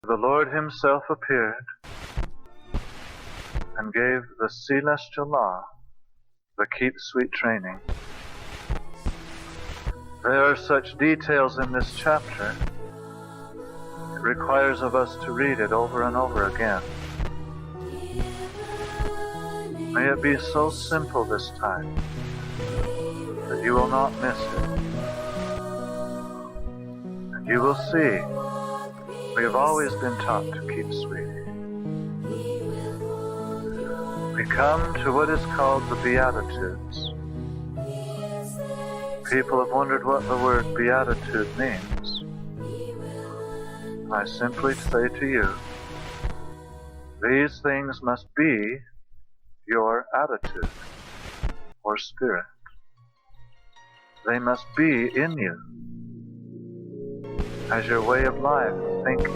The Lord himself appeared and gave the celestial law the keep sweet training. There are such details in this chapter, it requires of us to read it over and over again. May it be so simple this time that you will not miss it. And you will see, we have always been taught to keep sweet. We come to what is called the Beatitudes. People have wondered what the word beatitude means. I simply say to you, these things must be your attitude or spirit. They must be in you as your way of life, thinking.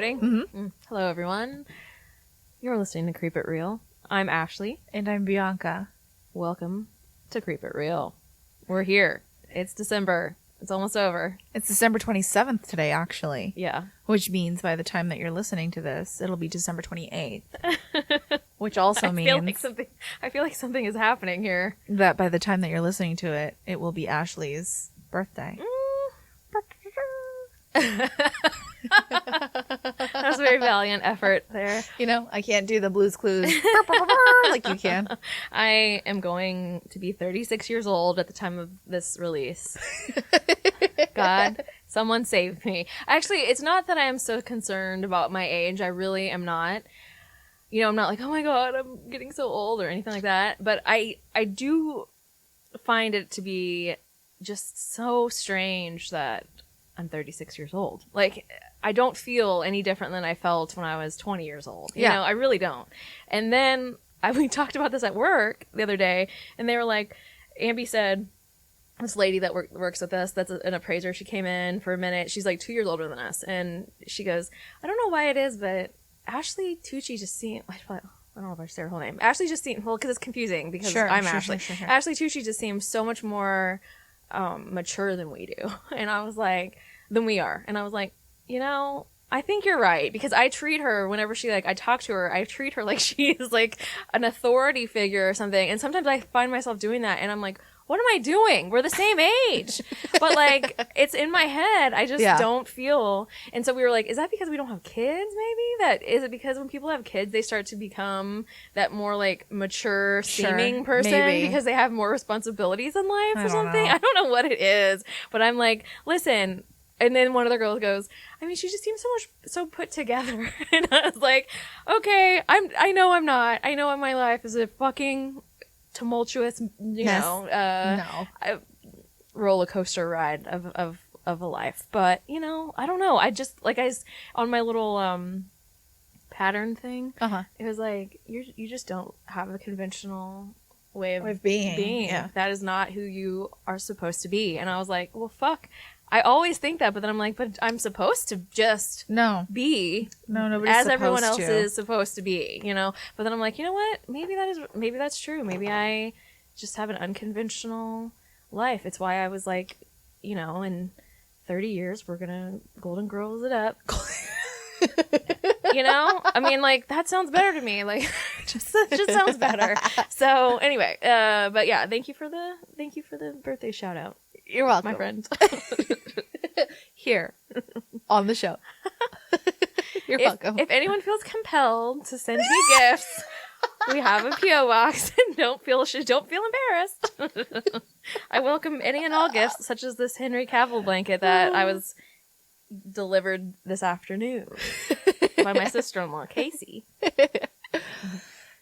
Mm-hmm. Hello, everyone. You're listening to Creep It Real. I'm Ashley. And I'm Bianca. Welcome to Creep It Real. We're here. It's December. It's almost over. It's December 27th today, actually. Yeah. Which means by the time that you're listening to this, it'll be December 28th. Which also means... I feel like something is happening here. That by the time that you're listening to it, it will be Ashley's birthday. That was a very valiant effort there. You know, I can't do the Blue's Clues like you can. I am going to be 36 years old at the time of this release. God, someone save me. Actually, it's not that I am so concerned about my age. I really am not. You know, I'm not like, oh my God, I'm getting so old or anything like that. But I do find it to be just so strange that I'm 36 years old. Like, I don't feel any different than I felt when I was 20 years old. You know, I really don't. And then we talked about this at work the other day, and they were like, Ambi said, this lady that works with us, that's an appraiser, she came in for a minute. She's like 2 years older than us. And she goes, I don't know why it is, but Ashley Tucci just seemed... I don't know if I should say her whole name. Ashley just seemed... Well, because it's confusing, because I'm Ashley. Sure. Ashley Tucci just seems so much more... mature than we do. And I was like, than we are. And I was like, you know, I think you're right, because I treat her whenever I talk to her, I treat her like she is like an authority figure or something. And sometimes I find myself doing that, and I'm like, what am I doing? We're the same age. But like, it's in my head. I just don't feel. And so we were like, is that because we don't have kids? Maybe is it because when people have kids, they start to become that more like mature seeming person because they have more responsibilities in life or something? I don't know what it is, but I'm like, listen. And then one of the girls goes, I mean, she just seems so put together. And I was like, okay, I know I'm not. I know my life is a fucking tumultuous, roller coaster ride of a life. But, you know, I don't know. I just, on my little pattern thing, it was like, you just don't have a conventional way of being. Yeah. That is not who you are supposed to be. And I was like, well, fuck. I always think that, but then I'm like, but I'm supposed to just be as everyone else is supposed to be, you know? But then I'm like, you know what? Maybe that's true. Maybe I just have an unconventional life. It's why I was like, you know, in 30 years, we're going to Golden Girls it up. You know? I mean, like, that sounds better to me. Like, just sounds better. So anyway, but yeah, thank you for the birthday shout out. You're welcome, my friend. Here on the show. You're welcome. If anyone feels compelled to send me gifts, we have a PO box, and don't feel embarrassed. I welcome any and all gifts, such as this Henry Cavill blanket that I was delivered this afternoon by my sister-in-law, Casey.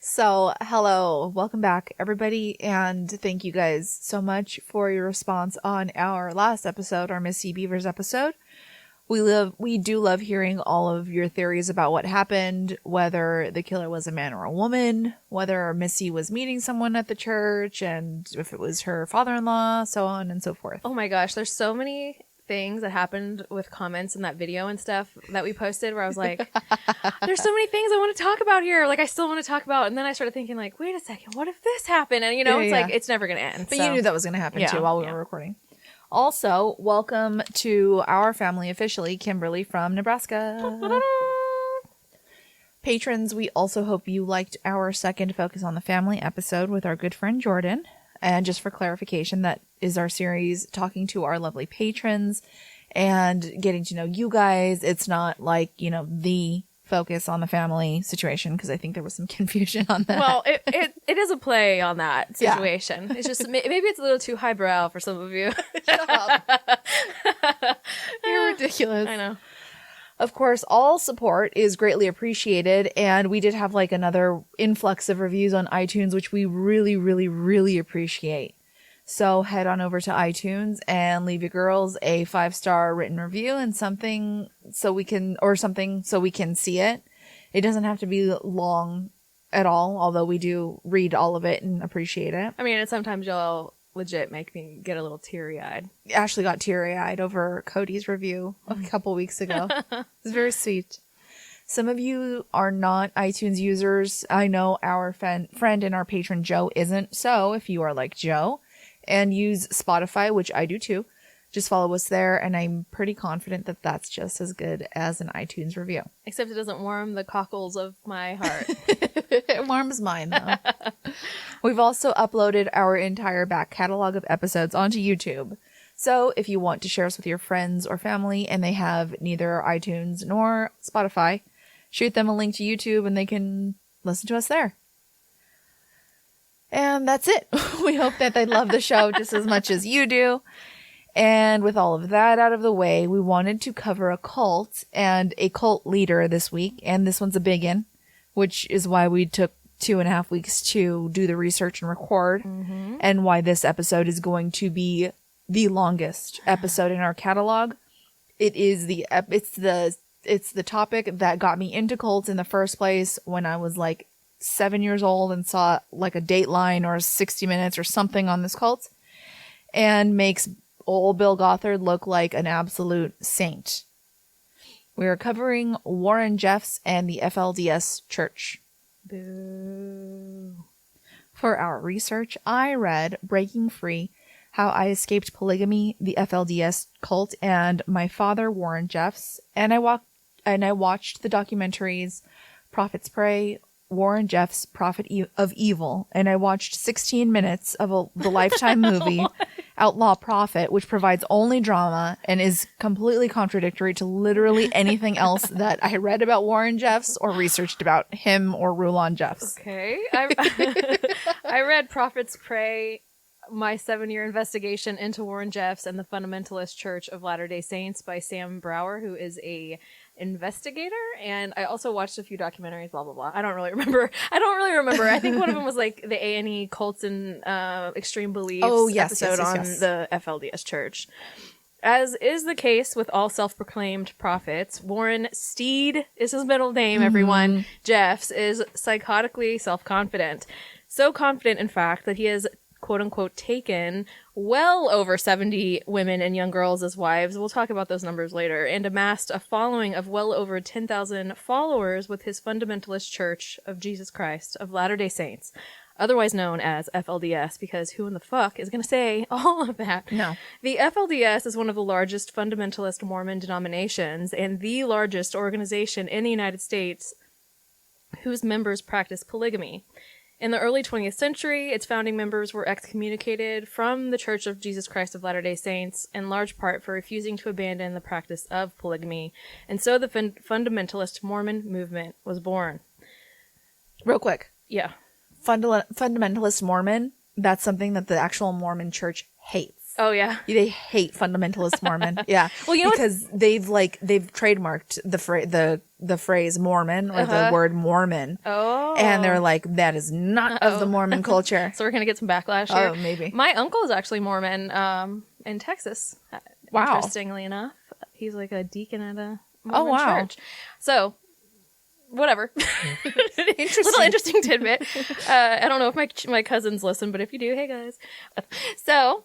So, hello, welcome back, everybody, and thank you guys so much for your response on our last episode, our Miss C. Beavers episode. We do love hearing all of your theories about what happened, whether the killer was a man or a woman, whether Missy was meeting someone at the church, and if it was her father-in-law, so on and so forth. Oh my gosh, there's so many things that happened with comments in that video and stuff that we posted where I was like, there's so many things I want to talk about here. Like, I still want to talk about. And then I started thinking, like, wait a second, what if this happened? And, like, it's never going to end. But you knew that was going to happen, too, while we were recording. Also, welcome to our family officially, Kimberly from Nebraska. Patrons, we also hope you liked our second Focus on the Family episode with our good friend Jordan. And just for clarification, that is our series talking to our lovely patrons and getting to know you guys. It's not like, the Focus on the Family situation, because I think there was some confusion on that. Well, it is a play on that situation. Yeah. It's just, maybe it's a little too highbrow for some of you. Shut up. You're ridiculous. I know. Of course, all support is greatly appreciated, and we did have another influx of reviews on iTunes, which we really, really, really appreciate. So head on over to iTunes and leave your girls a 5-star written review and something so we can see it. It doesn't have to be long at all, although we do read all of it and appreciate it. I mean, and sometimes y'all legit make me get a little teary-eyed. Ashley got teary-eyed over Cody's review a couple weeks ago. It's very sweet. Some of you are not iTunes users. I know our friend and our patron Joe isn't. So if you are like Joe and use Spotify, which I do too, just follow us there, and I'm pretty confident that that's just as good as an iTunes review. Except it doesn't warm the cockles of my heart. It warms mine, though. We've also uploaded our entire back catalog of episodes onto YouTube. So if you want to share us with your friends or family and they have neither iTunes nor Spotify, shoot them a link to YouTube and they can listen to us there. And that's it. We hope that they love the show just as much as you do. And with all of that out of the way, we wanted to cover a cult and a cult leader this week. And this one's a big one, which is why we took 2.5 weeks to do the research and record, and why this episode is going to be the longest episode in our catalog. It's the topic that got me into cults in the first place when I was 7 years old and saw a Dateline or 60 Minutes or something on this cult, and makes old Bill Gothard look like an absolute saint. We are covering Rulon Jeffs and the FLDS Church. Boo. For our research, I read Breaking Free, How I Escaped Polygamy, the FLDS Cult, and My Father, Rulon Jeffs, and I watched the documentaries Prophets Pray, Rulon Jeffs, Prophet of Evil, and I watched 16 minutes of the Lifetime movie Outlaw Prophet, which provides only drama and is completely contradictory to literally anything else that I read about Rulon Jeffs or researched about him or Rulon Jeffs. Okay. I read Prophets Pray, My 7-Year Investigation into Rulon Jeffs and the Fundamentalist Church of Latter-day Saints by Sam Brower, who is a investigator, and I also watched a few documentaries, blah blah blah. I don't really remember. I think one of them was the A&E Cults and Extreme Beliefs episode on the FLDS Church. As is the case with all self-proclaimed prophets, Warren Steed is his middle name, everyone. Jeffs is psychotically self-confident. So confident, in fact, that he has quote-unquote taken well over 70 women and young girls as wives, we'll talk about those numbers later, and amassed a following of well over 10,000 followers with his Fundamentalist Church of Jesus Christ of Latter-day Saints, otherwise known as FLDS, because who in the fuck is going to say all of that? No. The FLDS is one of the largest fundamentalist Mormon denominations and the largest organization in the United States whose members practice polygamy. In the early 20th century, its founding members were excommunicated from the Church of Jesus Christ of Latter-day Saints, in large part for refusing to abandon the practice of polygamy, and so the fundamentalist Mormon movement was born. Real quick. Yeah. Fundamentalist Mormon, that's something that the actual Mormon Church hates. Oh, yeah. They hate fundamentalist Mormon. Yeah. Well, you know, because they've trademarked the phrase Mormon or the word Mormon. Oh. And they're like, that is not of the Mormon culture. So we're going to get some backlash here. Oh, maybe. My uncle is actually Mormon in Texas. Wow. Interestingly enough. He's like a deacon at a Oh, Mormon wow. church. So, whatever. Little interesting tidbit. I don't know if my cousins listen, but if you do, hey guys. So,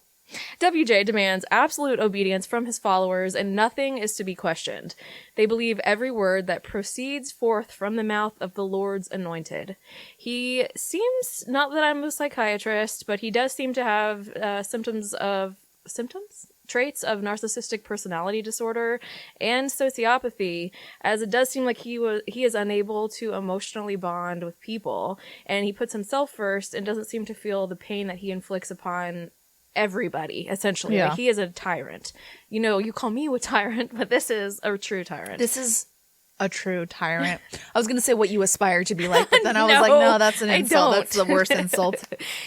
WJ demands absolute obedience from his followers, and nothing is to be questioned. They believe every word that proceeds forth from the mouth of the Lord's anointed. He seems, not that I'm a psychiatrist, but he does seem to have traits of narcissistic personality disorder and sociopathy, as it does seem like he is unable to emotionally bond with people, and he puts himself first and doesn't seem to feel the pain that he inflicts upon everybody, essentially. Yeah. Like, he is a tyrant. You know, you call me a tyrant, but this is a true tyrant. This is a true tyrant. I was going to say what you aspire to be like, but then I was like, no, that's an insult. That's the worst insult.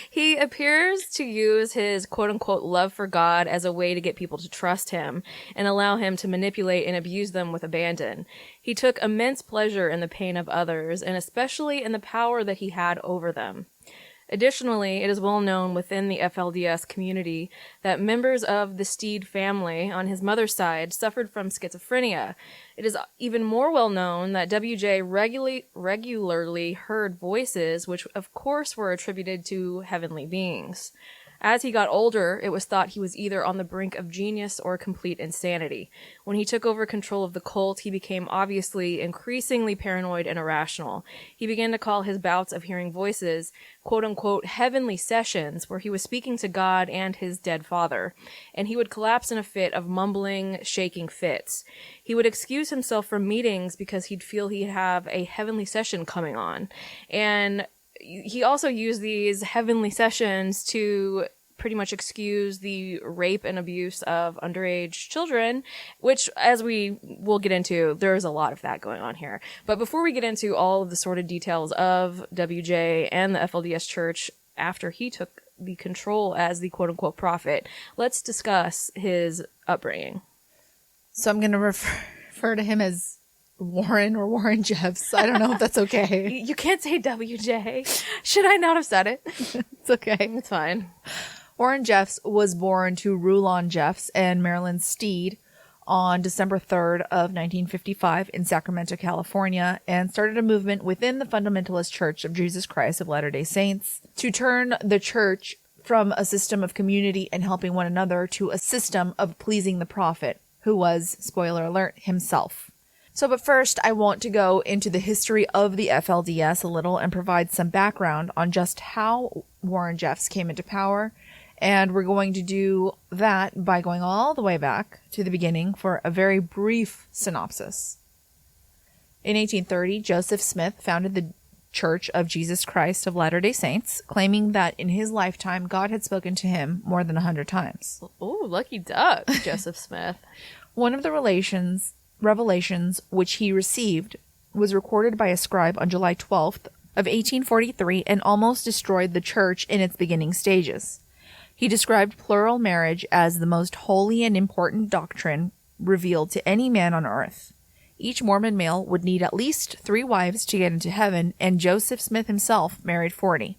He appears to use his quote-unquote love for God as a way to get people to trust him and allow him to manipulate and abuse them with abandon. He took immense pleasure in the pain of others, and especially in the power that he had over them. Additionally, it is well known within the FLDS community that members of the Steed family on his mother's side suffered from schizophrenia. It is even more well known that WJ regularly heard voices, which of course were attributed to heavenly beings. As he got older, it was thought he was either on the brink of genius or complete insanity. When he took over control of the cult, he became obviously increasingly paranoid and irrational. He began to call his bouts of hearing voices, quote-unquote, heavenly sessions, where he was speaking to God and his dead father, and he would collapse in a fit of mumbling, shaking fits. He would excuse himself from meetings because he'd feel he'd have a heavenly session coming on, and he also used these heavenly sessions to pretty much excuse the rape and abuse of underage children, which, as we will get into, there's a lot of that going on here. But before we get into all of the sordid details of WJ and the FLDS Church after he took the control as the quote-unquote prophet, let's discuss his upbringing. So I'm going to refer to him as Warren or Warren Jeffs. I don't know if that's okay. You can't say WJ. Should I not have said it? It's okay. It's fine. Warren Jeffs was born to Rulon Jeffs and Marilyn Steed on December 3rd of 1955 in Sacramento, California, and started a movement within the Fundamentalist Church of Jesus Christ of Latter-day Saints to turn the church from a system of community and helping one another to a system of pleasing the prophet, who was, spoiler alert, himself. But first, I want to go into the history of the FLDS a little and provide some background on just how Warren Jeffs came into power. And we're going to do that by going all the way back to the beginning for a very brief synopsis. In 1830, Joseph Smith founded the Church of Jesus Christ of Latter-day Saints, claiming that in his lifetime, God had spoken to him more than 100 times. Ooh, lucky duck, Joseph Smith. One of the revelations which he received was recorded by a scribe on July 12th of 1843 and almost destroyed the church in its beginning stages. He described plural marriage as the most holy and important doctrine revealed to any man on earth. Each Mormon male would need at least 3 wives to get into heaven, and Joseph Smith himself married 40.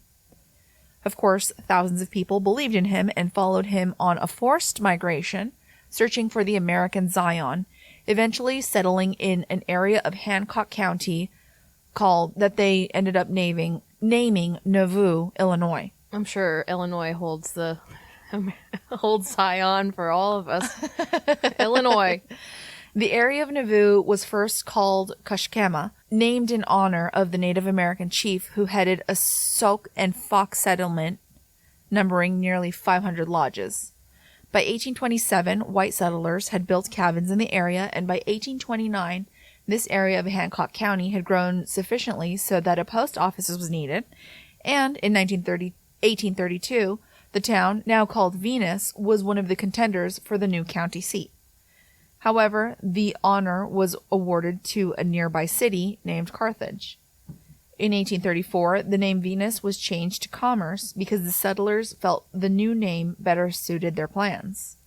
Of course, thousands of people believed in him and followed him on a forced migration, searching for the American Zion, eventually settling in an area of Hancock County that they ended up naming Nauvoo, Illinois. I'm sure Illinois holds Zion for all of us. Illinois. The area of Nauvoo was first called Kashkama, named in honor of the Native American chief who headed a Sauk and Fox settlement numbering nearly 500 lodges. By 1827, white settlers had built cabins in the area, and by 1829, this area of Hancock County had grown sufficiently so that a post office was needed, and in 1832, the town, now called Venus, was one of the contenders for the new county seat. However, the honor was awarded to a nearby city named Carthage. In 1834, the name Venus was changed to Commerce because the settlers felt the new name better suited their plans.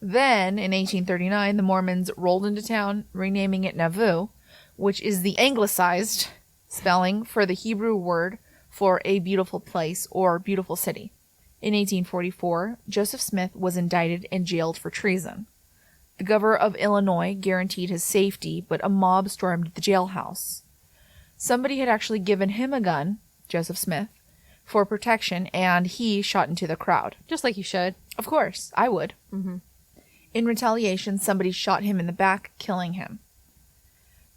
Then, in 1839, the Mormons rolled into town, renaming it Nauvoo, which is the anglicized spelling for the Hebrew word for a beautiful place or beautiful city. In 1844, Joseph Smith was indicted and jailed for treason. The governor of Illinois guaranteed his safety, but a mob stormed the jailhouse. Somebody had actually given him a gun, Joseph Smith, for protection, and he shot into the crowd. Just like you should. Of course, I would. Mm-hmm. In retaliation, somebody shot him in the back, killing him.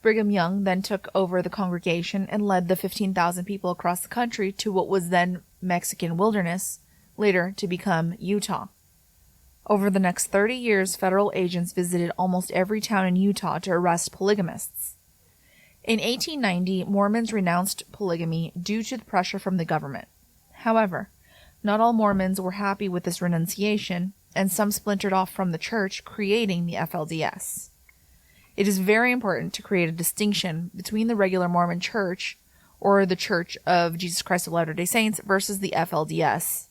Brigham Young then took over the congregation and led the 15,000 people across the country to what was then Mexican wilderness, later to become Utah. Over the next 30 years, federal agents visited almost every town in Utah to arrest polygamists. In 1890, Mormons renounced polygamy due to the pressure from the government. However, not all Mormons were happy with this renunciation, and some splintered off from the church, creating the FLDS. It is very important to create a distinction between the regular Mormon church, or the Church of Jesus Christ of Latter-day Saints, versus the FLDS.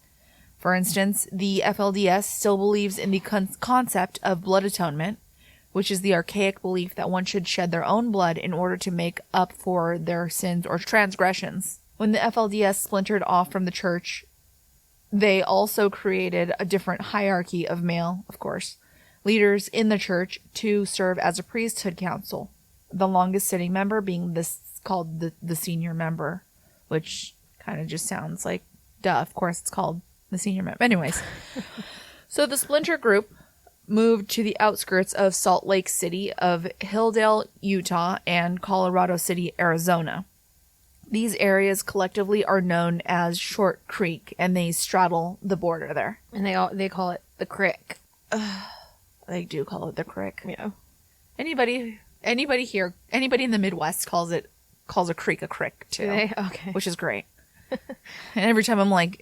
For instance, the FLDS still believes in the concept of blood atonement, which is the archaic belief that one should shed their own blood in order to make up for their sins or transgressions. When the FLDS splintered off from the church, they also created a different hierarchy of male, of course, leaders in the church to serve as a priesthood council. The longest sitting member being this called the senior member, which kind of just sounds like, duh, of course it's called the senior member. Anyways, so the splinter group moved to the outskirts of Salt Lake City, of Hildale, Utah, and Colorado City, Arizona. These areas collectively are known as Short Creek, and they straddle the border there. And they call it the Crick. They do call it the Crick. Yeah. Anybody here, anybody in the Midwest calls a creek a crick too. Do they? Okay. Which is great. And every time I'm like,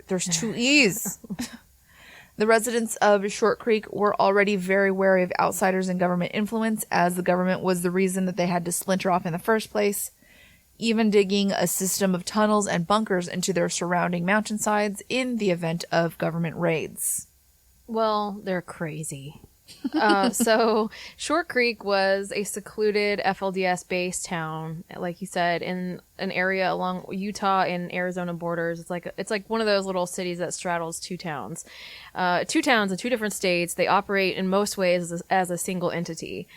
there's two E's. The residents of Short Creek were already very wary of outsiders and government influence, as the government was the reason that they had to splinter off in the first place, even digging a system of tunnels and bunkers into their surrounding mountainsides in the event of government raids. Well, they're crazy. So Short Creek was a secluded FLDS-based town, like you said, in an area along Utah and Arizona borders. It's like one of those little cities that straddles two towns in two different states. They operate in most ways as a single entity.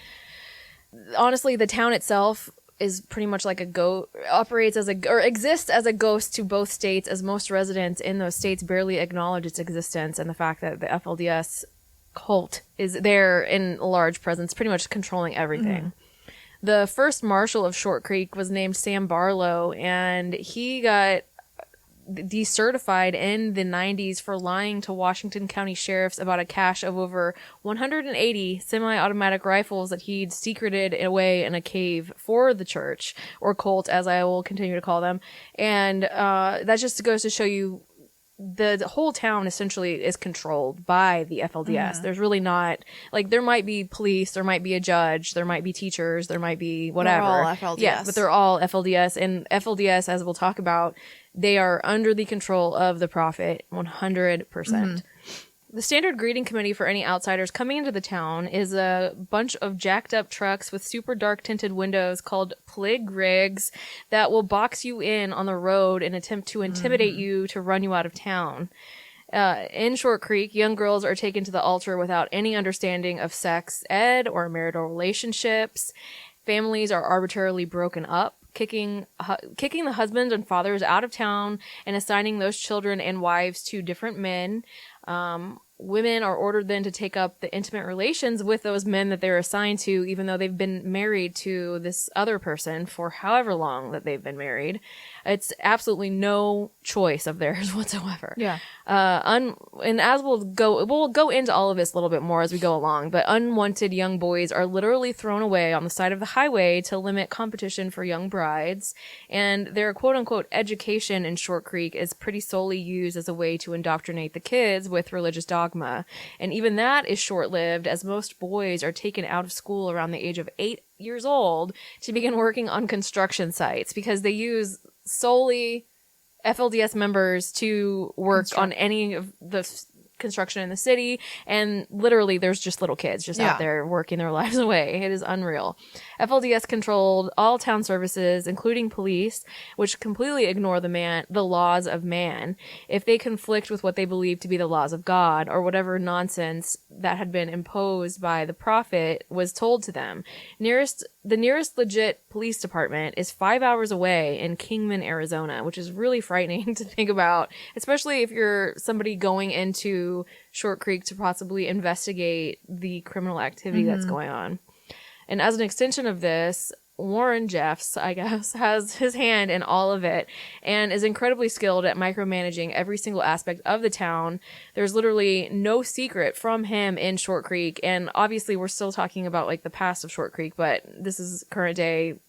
Honestly, the town itself is pretty much like exists as a ghost to both states, as most residents in those states barely acknowledge its existence, and the fact that the FLDS cult is there in a large presence, pretty much controlling everything. Mm-hmm. The first marshal of Short Creek was named Sam Barlow, and he got decertified in the 90s for lying to Washington County sheriffs about a cache of over 180 semi-automatic rifles that he'd secreted away in a cave for the church, or cult as I will continue to call them. And that just goes to show you the whole town essentially is controlled by the FLDS. Mm-hmm. There's really not, like, there might be police, there might be a judge, there might be teachers, there might be whatever. They're all FLDS. Yeah, but they're all FLDS. And FLDS, as we'll talk about, they are under the control of the prophet 100%. Mm-hmm. The standard greeting committee for any outsiders coming into the town is a bunch of jacked up trucks with super dark tinted windows called plig rigs that will box you in on the road and attempt to intimidate you to run you out of town. In Short Creek, young girls are taken to the altar without any understanding of sex ed or marital relationships. Families are arbitrarily broken up, kicking the husbands and fathers out of town and assigning those children and wives to different men. Women are ordered then to take up the intimate relations with those men that they're assigned to, even though they've been married to this other person for however long that they've been married. It's absolutely no choice of theirs whatsoever. Yeah. And as we'll go into all of this a little bit more as we go along, but unwanted young boys are literally thrown away on the side of the highway to limit competition for young brides. And their quote unquote education in Short Creek is pretty solely used as a way to indoctrinate the kids with religious dogma. And even that is short-lived, as most boys are taken out of school around the age of 8 years old to begin working on construction sites, because they use solely FLDS members to work on any of the construction in the city, and literally there's just little kids just out there working their lives away. It is unreal. FLDS controlled all town services, including police, which completely ignore the laws of man if they conflict with what they believe to be the laws of God, or whatever nonsense that had been imposed by the prophet was told to them. The nearest legit police department is 5 hours away in Kingman, Arizona, which is really frightening to think about, especially if you're somebody going into Short Creek to possibly investigate the criminal activity that's going on. And as an extension of this, Rulon Jeffs, I guess, has his hand in all of it and is incredibly skilled at micromanaging every single aspect of the town. There's literally no secret from him in Short Creek. And obviously we're still talking about like the past of Short Creek, but this is current day,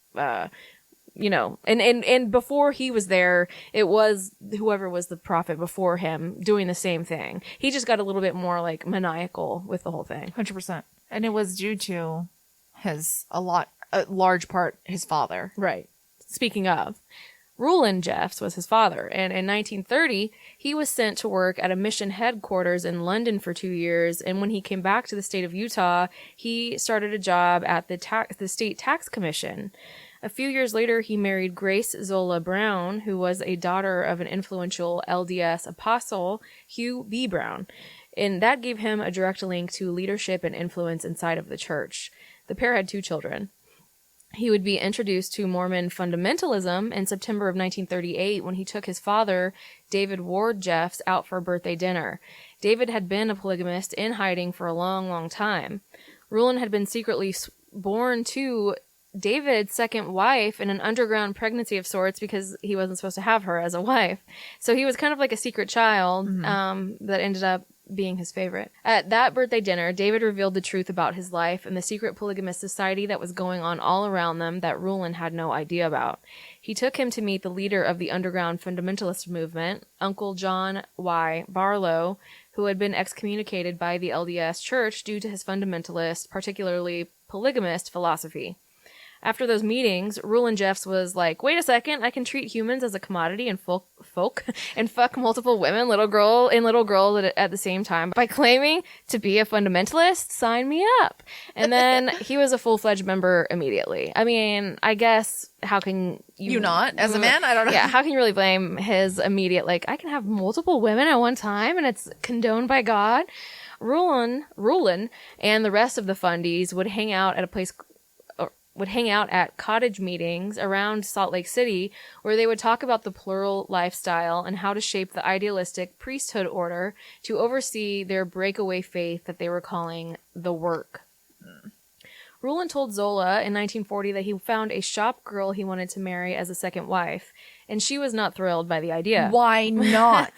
you know, and before he was there, it was whoever was the prophet before him doing the same thing. He just got a little bit more like maniacal with the whole thing. 100%. And it was due to a large part, his father. Right. Speaking of, Rulon Jeffs was his father, and in 1930, he was sent to work at a mission headquarters in London for 2 years, and when he came back to the state of Utah, he started a job at the State Tax Commission. A few years later, he married Grace Zola Brown, who was a daughter of an influential LDS apostle, Hugh B. Brown, and that gave him a direct link to leadership and influence inside of the church. The pair had 2 children. He would be introduced to Mormon fundamentalism in September of 1938 when he took his father, David Ward Jeffs, out for a birthday dinner. David had been a polygamist in hiding for a long, long time. Rulon had been secretly born to David's second wife in an underground pregnancy of sorts because he wasn't supposed to have her as a wife. So he was kind of like a secret child that ended up being his favorite. At that birthday dinner, David revealed the truth about his life and the secret polygamous society that was going on all around them that Rulon had no idea about. He took him to meet the leader of the underground fundamentalist movement, Uncle John Y. Barlow, who had been excommunicated by the LDS Church due to his fundamentalist, particularly polygamist philosophy. After those meetings, Rulon Jeffs was like, wait a second, I can treat humans as a commodity and folk and fuck multiple women, little girl at the same time by claiming to be a fundamentalist? Sign me up. And then he was a full-fledged member immediately. I mean, I guess, how can you not? As a man? I don't know. Yeah, how can you really blame his immediate, like, I can have multiple women at one time and it's condoned by God? Rulon and the rest of the fundies would hang out at cottage meetings around Salt Lake City where they would talk about the plural lifestyle and how to shape the idealistic priesthood order to oversee their breakaway faith that they were calling the work. Rulon told Zola in 1940 that he found a shop girl he wanted to marry as a second wife, and she was not thrilled by the idea. Why not?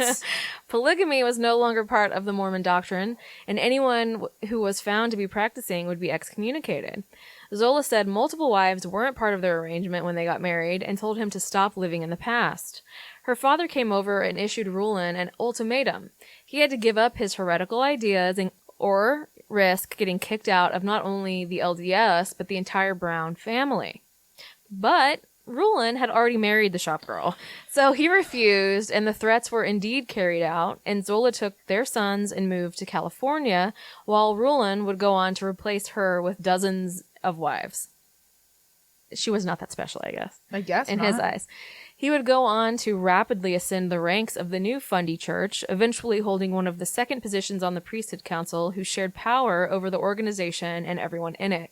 Polygamy was no longer part of the Mormon doctrine, and anyone who was found to be practicing would be excommunicated. Zola said multiple wives weren't part of their arrangement when they got married and told him to stop living in the past. Her father came over and issued Rulon an ultimatum. He had to give up his heretical ideas or risk getting kicked out of not only the LDS, but the entire Brown family. But Rulon had already married the shop girl, so he refused, and the threats were indeed carried out, and Zola took their sons and moved to California, while Rulon would go on to replace her with dozens of wives. She was not that special, I guess. In his eyes. He would go on to rapidly ascend the ranks of the new Fundy Church, eventually holding one of the second positions on the priesthood council, who shared power over the organization and everyone in it.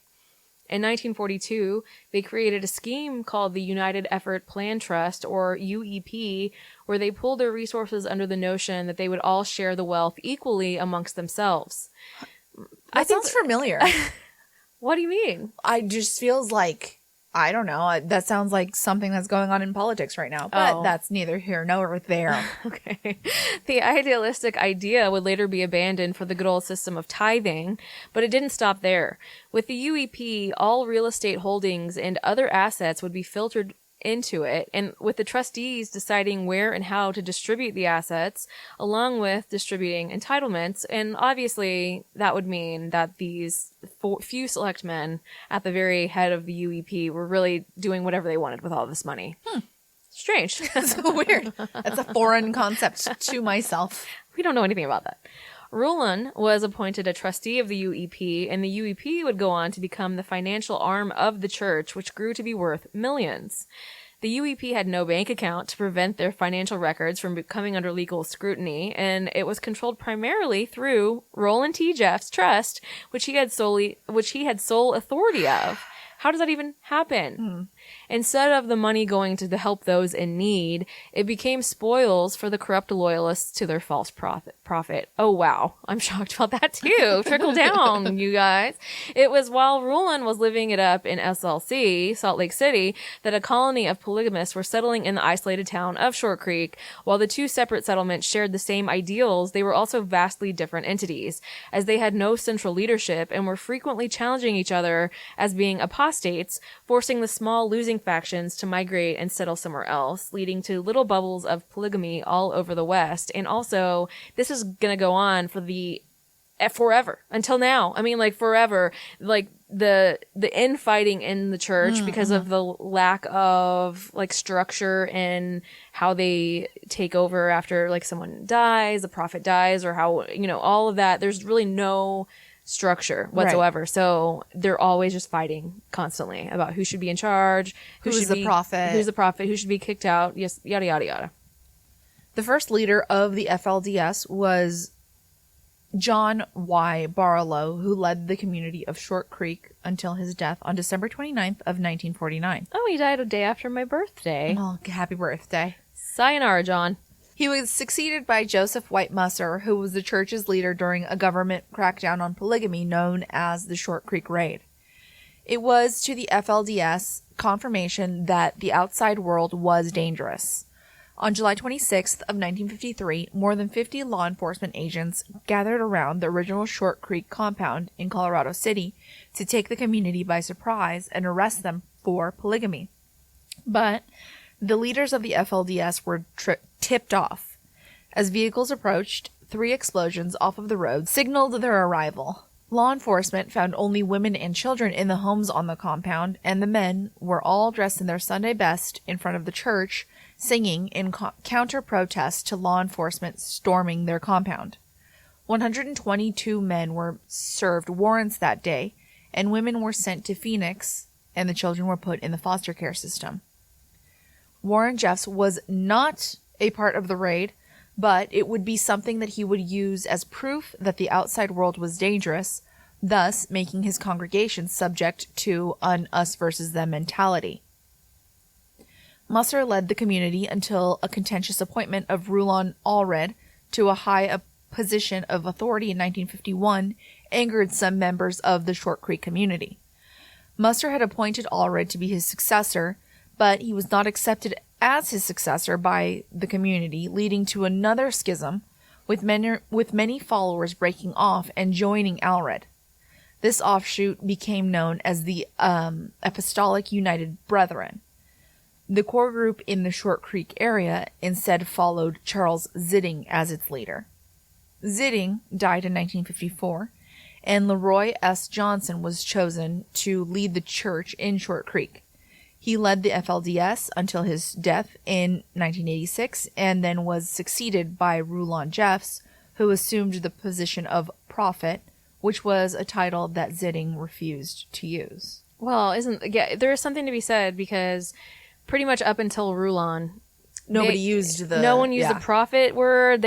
In 1942, they created a scheme called the United Effort Plan Trust, or UEP, where they pooled their resources under the notion that they would all share the wealth equally amongst themselves. That sounds familiar. What do you mean? I just feels like, I don't know, that sounds like something that's going on in politics right now, but that's neither here nor there. Okay. The idealistic idea would later be abandoned for the good old system of tithing, but it didn't stop there. With the UEP, all real estate holdings and other assets would be filtered into it, and with the trustees deciding where and how to distribute the assets, along with distributing entitlements, and obviously that would mean that these few select men at the very head of the UEP were really doing whatever they wanted with all this money. Strange. That's so weird. That's a foreign concept to myself. We don't know anything about that. Rulon was appointed a trustee of the UEP, and the UEP would go on to become the financial arm of the church, which grew to be worth millions. The UEP had no bank account to prevent their financial records from coming under legal scrutiny, and it was controlled primarily through Rulon Jeffs Trust, which he had sole authority of. How does that even happen? Instead of the money going to help those in need, it became spoils for the corrupt loyalists to their false prophet. Oh, wow. I'm shocked about that too. Trickle down, you guys. It was while Rulon was living it up in SLC, Salt Lake City, that a colony of polygamists were settling in the isolated town of Short Creek. While the two separate settlements shared the same ideals, they were also vastly different entities, as they had no central leadership and were frequently challenging each other as being apostates, forcing the small losing factions to migrate and settle somewhere else, leading to little bubbles of polygamy all over the West. And also, this is gonna go on for forever until now. I mean, like forever. Like the infighting in the church because of the lack of like structure and how they take over after like someone dies, the prophet dies, or how, all of that. There's really no structure whatsoever. Right. So they're always just fighting constantly about who should be in charge, who's the prophet, who should be kicked out, yes, yada, yada, yada. The first leader of the FLDS was John Y. Barlow, who led the community of Short Creek until his death on December 29th of 1949. Oh, he died a day after my birthday. Oh, happy birthday. Sayonara, John. He was succeeded by Joseph White Musser, who was the church's leader during a government crackdown on polygamy known as the Short Creek Raid. It was to the FLDS confirmation that the outside world was dangerous. On July 26th of 1953, more than 50 law enforcement agents gathered around the original Short Creek compound in Colorado City to take the community by surprise and arrest them for polygamy. But the leaders of the FLDS were tipped off. As vehicles approached, 3 explosions off of the road signaled their arrival. Law enforcement found only women and children in the homes on the compound, and the men were all dressed in their Sunday best in front of the church, singing in counter-protest to law enforcement storming their compound. 122 men were served warrants that day, and women were sent to Phoenix, and the children were put in the foster care system. Rulon Jeffs was not a part of the raid, but it would be something that he would use as proof that the outside world was dangerous, thus making his congregation subject to an us versus them mentality. Musser led the community until a contentious appointment of Rulon Allred to a high position of authority in 1951 angered some members of the Short Creek community. Musser had appointed Allred to be his successor, but he was not accepted as his successor by the community, leading to another schism, with many followers breaking off and joining Allred. This offshoot became known as the Apostolic United Brethren. The core group in the Short Creek area instead followed Charles Zitting as its leader. Zitting died in 1954, and Leroy S. Johnson was chosen to lead the church in Short Creek. He led the FLDS until his death in 1986, and then was succeeded by Rulon Jeffs, who assumed the position of prophet, which was a title that Zitting refused to use. Well, there is something to be said, because pretty much up until Rulon, no one used the prophet word.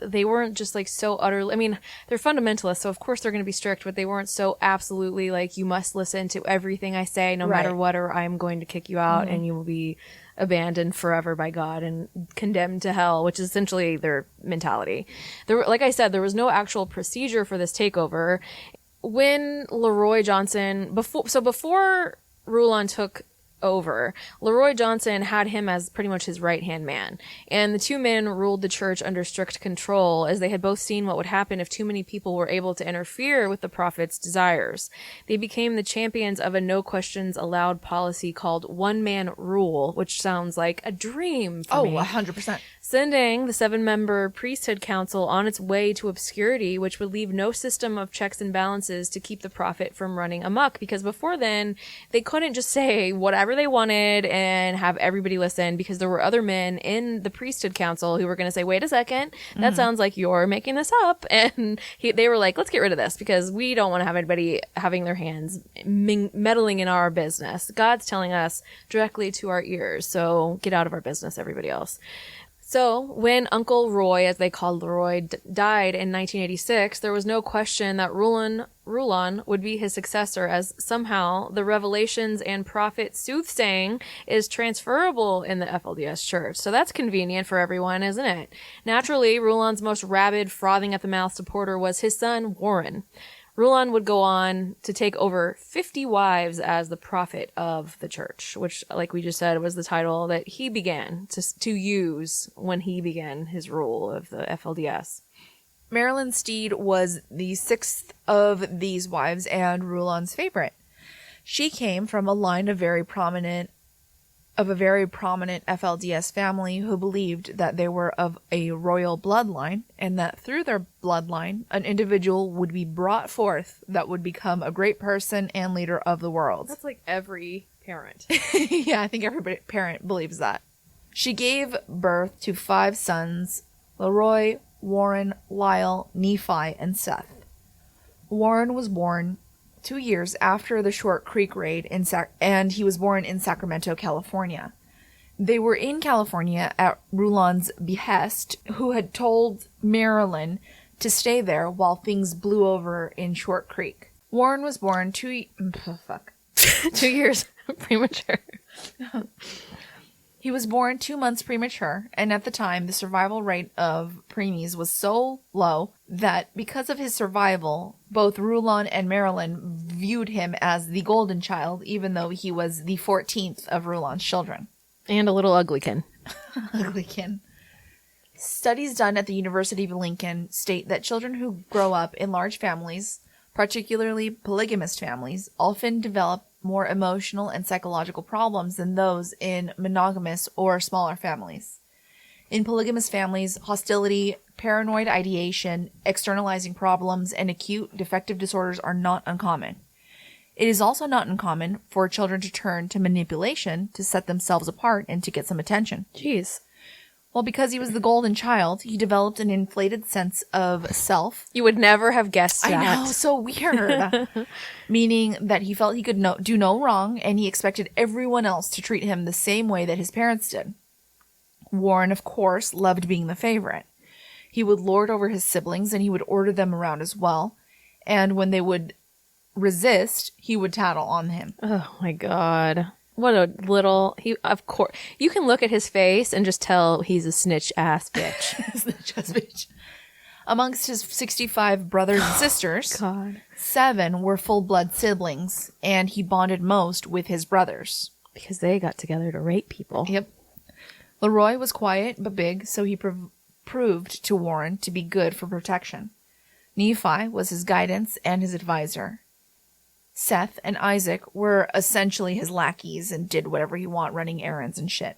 They weren't just like so utterly, I mean, they're fundamentalists, so of course they're going to be strict, but they weren't so absolutely like, you must listen to everything I say no matter what, or I'm going to kick you out and you will be abandoned forever by God and condemned to hell, which is essentially their mentality. Like I said, there was no actual procedure for this takeover. When Leroy Johnson, before Rulon took over, Leroy Johnson had him as pretty much his right-hand man, and the two men ruled the church under strict control, as they had both seen what would happen if too many people were able to interfere with the prophet's desires. They became the champions of a no-questions-allowed policy called one-man rule, which sounds like a dream for me. 100%. Sending the 7-member priesthood council on its way to obscurity, which would leave no system of checks and balances to keep the prophet from running amok, because before then, they couldn't just say whatever whatever they wanted and have everybody listen, because there were other men in the priesthood council who were going to say, wait a second, that sounds like you're making this up. And they were like, let's get rid of this because we don't want to have anybody having their hands meddling in our business. God's telling us directly to our ears. So get out of our business, everybody else. So when Uncle Roy, as they called Roy, died in 1986, there was no question that Rulon would be his successor, as somehow the revelations and prophet soothsaying is transferable in the FLDS church. So that's convenient for everyone, isn't it? Naturally, Rulon's most rabid, frothing at the mouth supporter was his son, Warren. Rulon would go on to take over 50 wives as the prophet of the church, which, like we just said, was the title that he began to use when he began his rule of the FLDS. Marilyn Steed was the sixth of these wives and Rulon's favorite. She came from a line of a very prominent FLDS family who believed that they were of a royal bloodline, and that through their bloodline, an individual would be brought forth that would become a great person and leader of the world. That's like every parent. Yeah, I think every parent believes that. She gave birth to 5 sons: Leroy, Warren, Lyle, Nephi, and Seth. Warren was born 2 years after the Short Creek raid and he was born in Sacramento, California. They were in California at Rulon's behest, who had told Marilyn to stay there while things blew over in Short Creek. Warren was born 2 years premature. He was born 2 months premature, and at the time, the survival rate of preemies was so low that because of his survival, both Rulon and Marilyn viewed him as the golden child, even though he was the 14th of Rulon's children. And a little uglykin. Uglykin. Studies done at the University of Lincoln state that children who grow up in large families, particularly polygamous families, often develop more emotional and psychological problems than those in monogamous or smaller families. In polygamous families, hostility, paranoid ideation, externalizing problems, and acute defective disorders are not uncommon. It is also not uncommon for children to turn to manipulation to set themselves apart and to get some attention. Jeez. Well, because he was the golden child, he developed an inflated sense of self. You would never have guessed that. I know, so weird. Meaning that he felt he could do no wrong, and he expected everyone else to treat him the same way that his parents did. Warren, of course, loved being the favorite. He would lord over his siblings, and he would order them around as well. And when they would resist, he would tattle on him. Oh my God. What a little, of course, you can look at his face and just tell he's a snitch ass bitch. Snitch ass bitch. Amongst his 65 brothers and sisters, God. 7 were full-blood siblings, and he bonded most with his brothers. Because they got together to rape people. Yep. Leroy was quiet but big, so he proved to Warren to be good for protection. Nephi was his guidance and his advisor. Seth and Isaac were essentially his lackeys and did whatever he wanted, running errands and shit.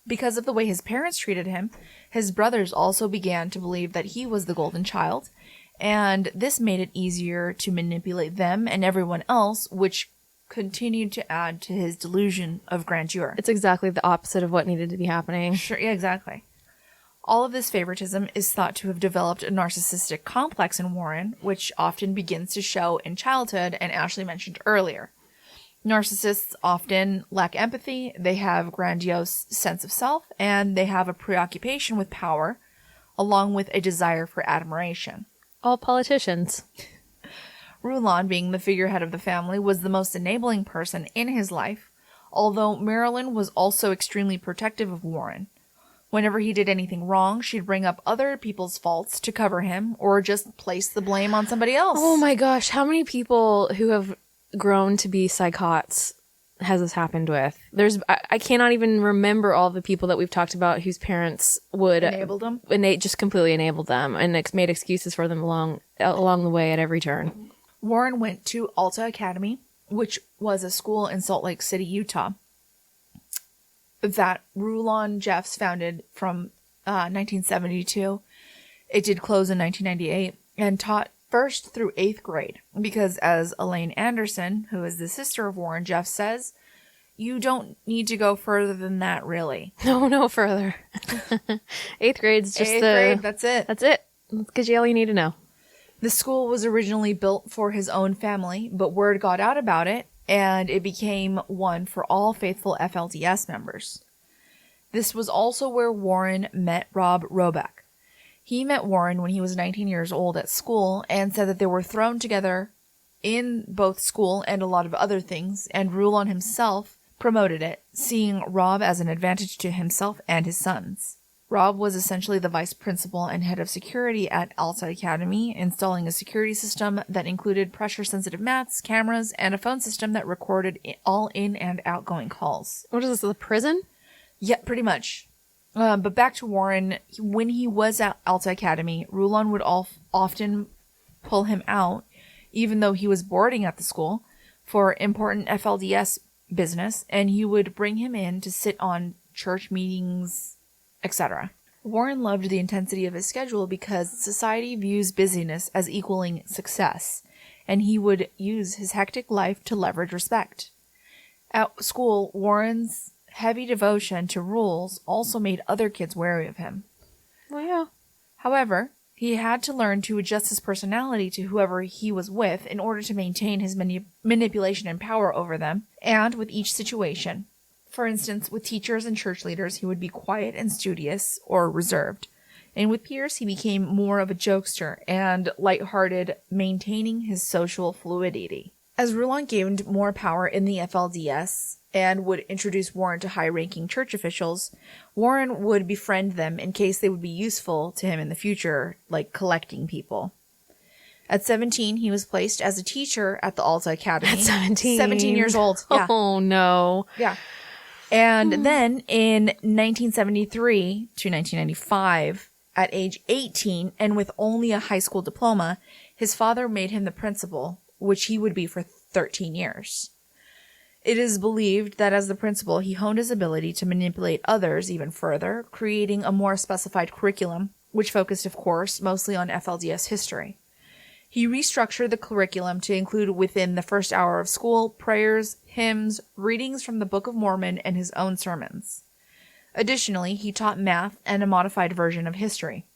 Because of the way his parents treated him, his brothers also began to believe that he was the golden child, and this made it easier to manipulate them and everyone else, which continued to add to his delusion of grandeur. It's exactly the opposite of what needed to be happening. Sure, yeah, exactly. All of this favoritism is thought to have developed a narcissistic complex in Warren, which often begins to show in childhood, and Ashley mentioned earlier. Narcissists often lack empathy, they have grandiose sense of self, and they have a preoccupation with power, along with a desire for admiration. All politicians. Rulon, being the figurehead of the family, was the most enabling person in his life, although Marilyn was also extremely protective of Warren. Whenever he did anything wrong, she'd bring up other people's faults to cover him, or just place the blame on somebody else. Oh my gosh, how many people who have grown to be psychots has this happened with? I cannot even remember all the people that we've talked about whose parents would Enabled them? And they just completely enabled them and made excuses for them along the way at every turn. Warren went to Alta Academy, which was a school in Salt Lake City, Utah, that Rulon Jeffs founded from 1972. It did close in 1998 and taught 1st through 8th grade because, as Elaine Anderson, who is the sister of Warren Jeffs, says, you don't need to go further than that, really. No further. 8th grade's just 8th grade, that's it. That's it. That gives you all you need to know. The school was originally built for his own family, but word got out about it, and it became one for all faithful FLDS members. This was also where Warren met Rob Roebuck. He met Warren when he was 19 years old at school and said that they were thrown together in both school and a lot of other things, and Rulon himself promoted it, seeing Rob as an advantage to himself and his sons. Rob was essentially the vice principal and head of security at Alta Academy, installing a security system that included pressure-sensitive mats, cameras, and a phone system that recorded all in- and outgoing calls. What is this, the prison? Yeah, pretty much. But back to Warren, when he was at Alta Academy, Rulon would often pull him out, even though he was boarding at the school, for important FLDS business, and he would bring him in to sit on church meetings, etc. Warren loved the intensity of his schedule because society views busyness as equaling success, and he would use his hectic life to leverage respect. At school, Warren's heavy devotion to rules also made other kids wary of him. Well, yeah. However, he had to learn to adjust his personality to whoever he was with in order to maintain his manipulation and power over them, and with each situation. For instance, with teachers and church leaders, he would be quiet and studious or reserved. And with peers, he became more of a jokester and lighthearted, maintaining his social fluidity. As Rulon gained more power in the FLDS and would introduce Warren to high-ranking church officials, Warren would befriend them in case they would be useful to him in the future, like collecting people. At 17, he was placed as a teacher at the Alta Academy. At 17? 17 years old. Yeah. Oh, no. Yeah. And then in 1973 to 1995, at age 18 and with only a high school diploma, his father made him the principal, which he would be for 13 years. It is believed that as the principal, he honed his ability to manipulate others even further, creating a more specified curriculum, which focused, of course, mostly on FLDS history. He restructured the curriculum to include within the first hour of school prayers, hymns, readings from the Book of Mormon, and his own sermons. Additionally, he taught math and a modified version of history.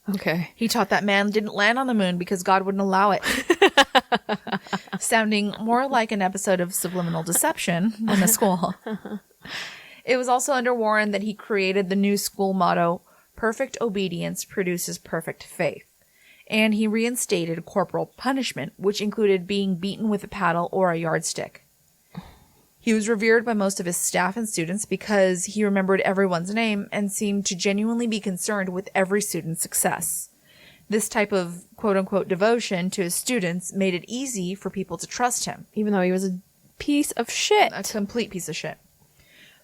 Okay. He taught that man didn't land on the moon because God wouldn't allow it. Sounding more like an episode of Subliminal Deception than a school. It was also under Warren that he created the new school motto, "Perfect obedience produces perfect faith." And he reinstated corporal punishment, which included being beaten with a paddle or a yardstick. He was revered by most of his staff and students because he remembered everyone's name and seemed to genuinely be concerned with every student's success. This type of quote-unquote devotion to his students made it easy for people to trust him. Even though he was a piece of shit. A complete piece of shit.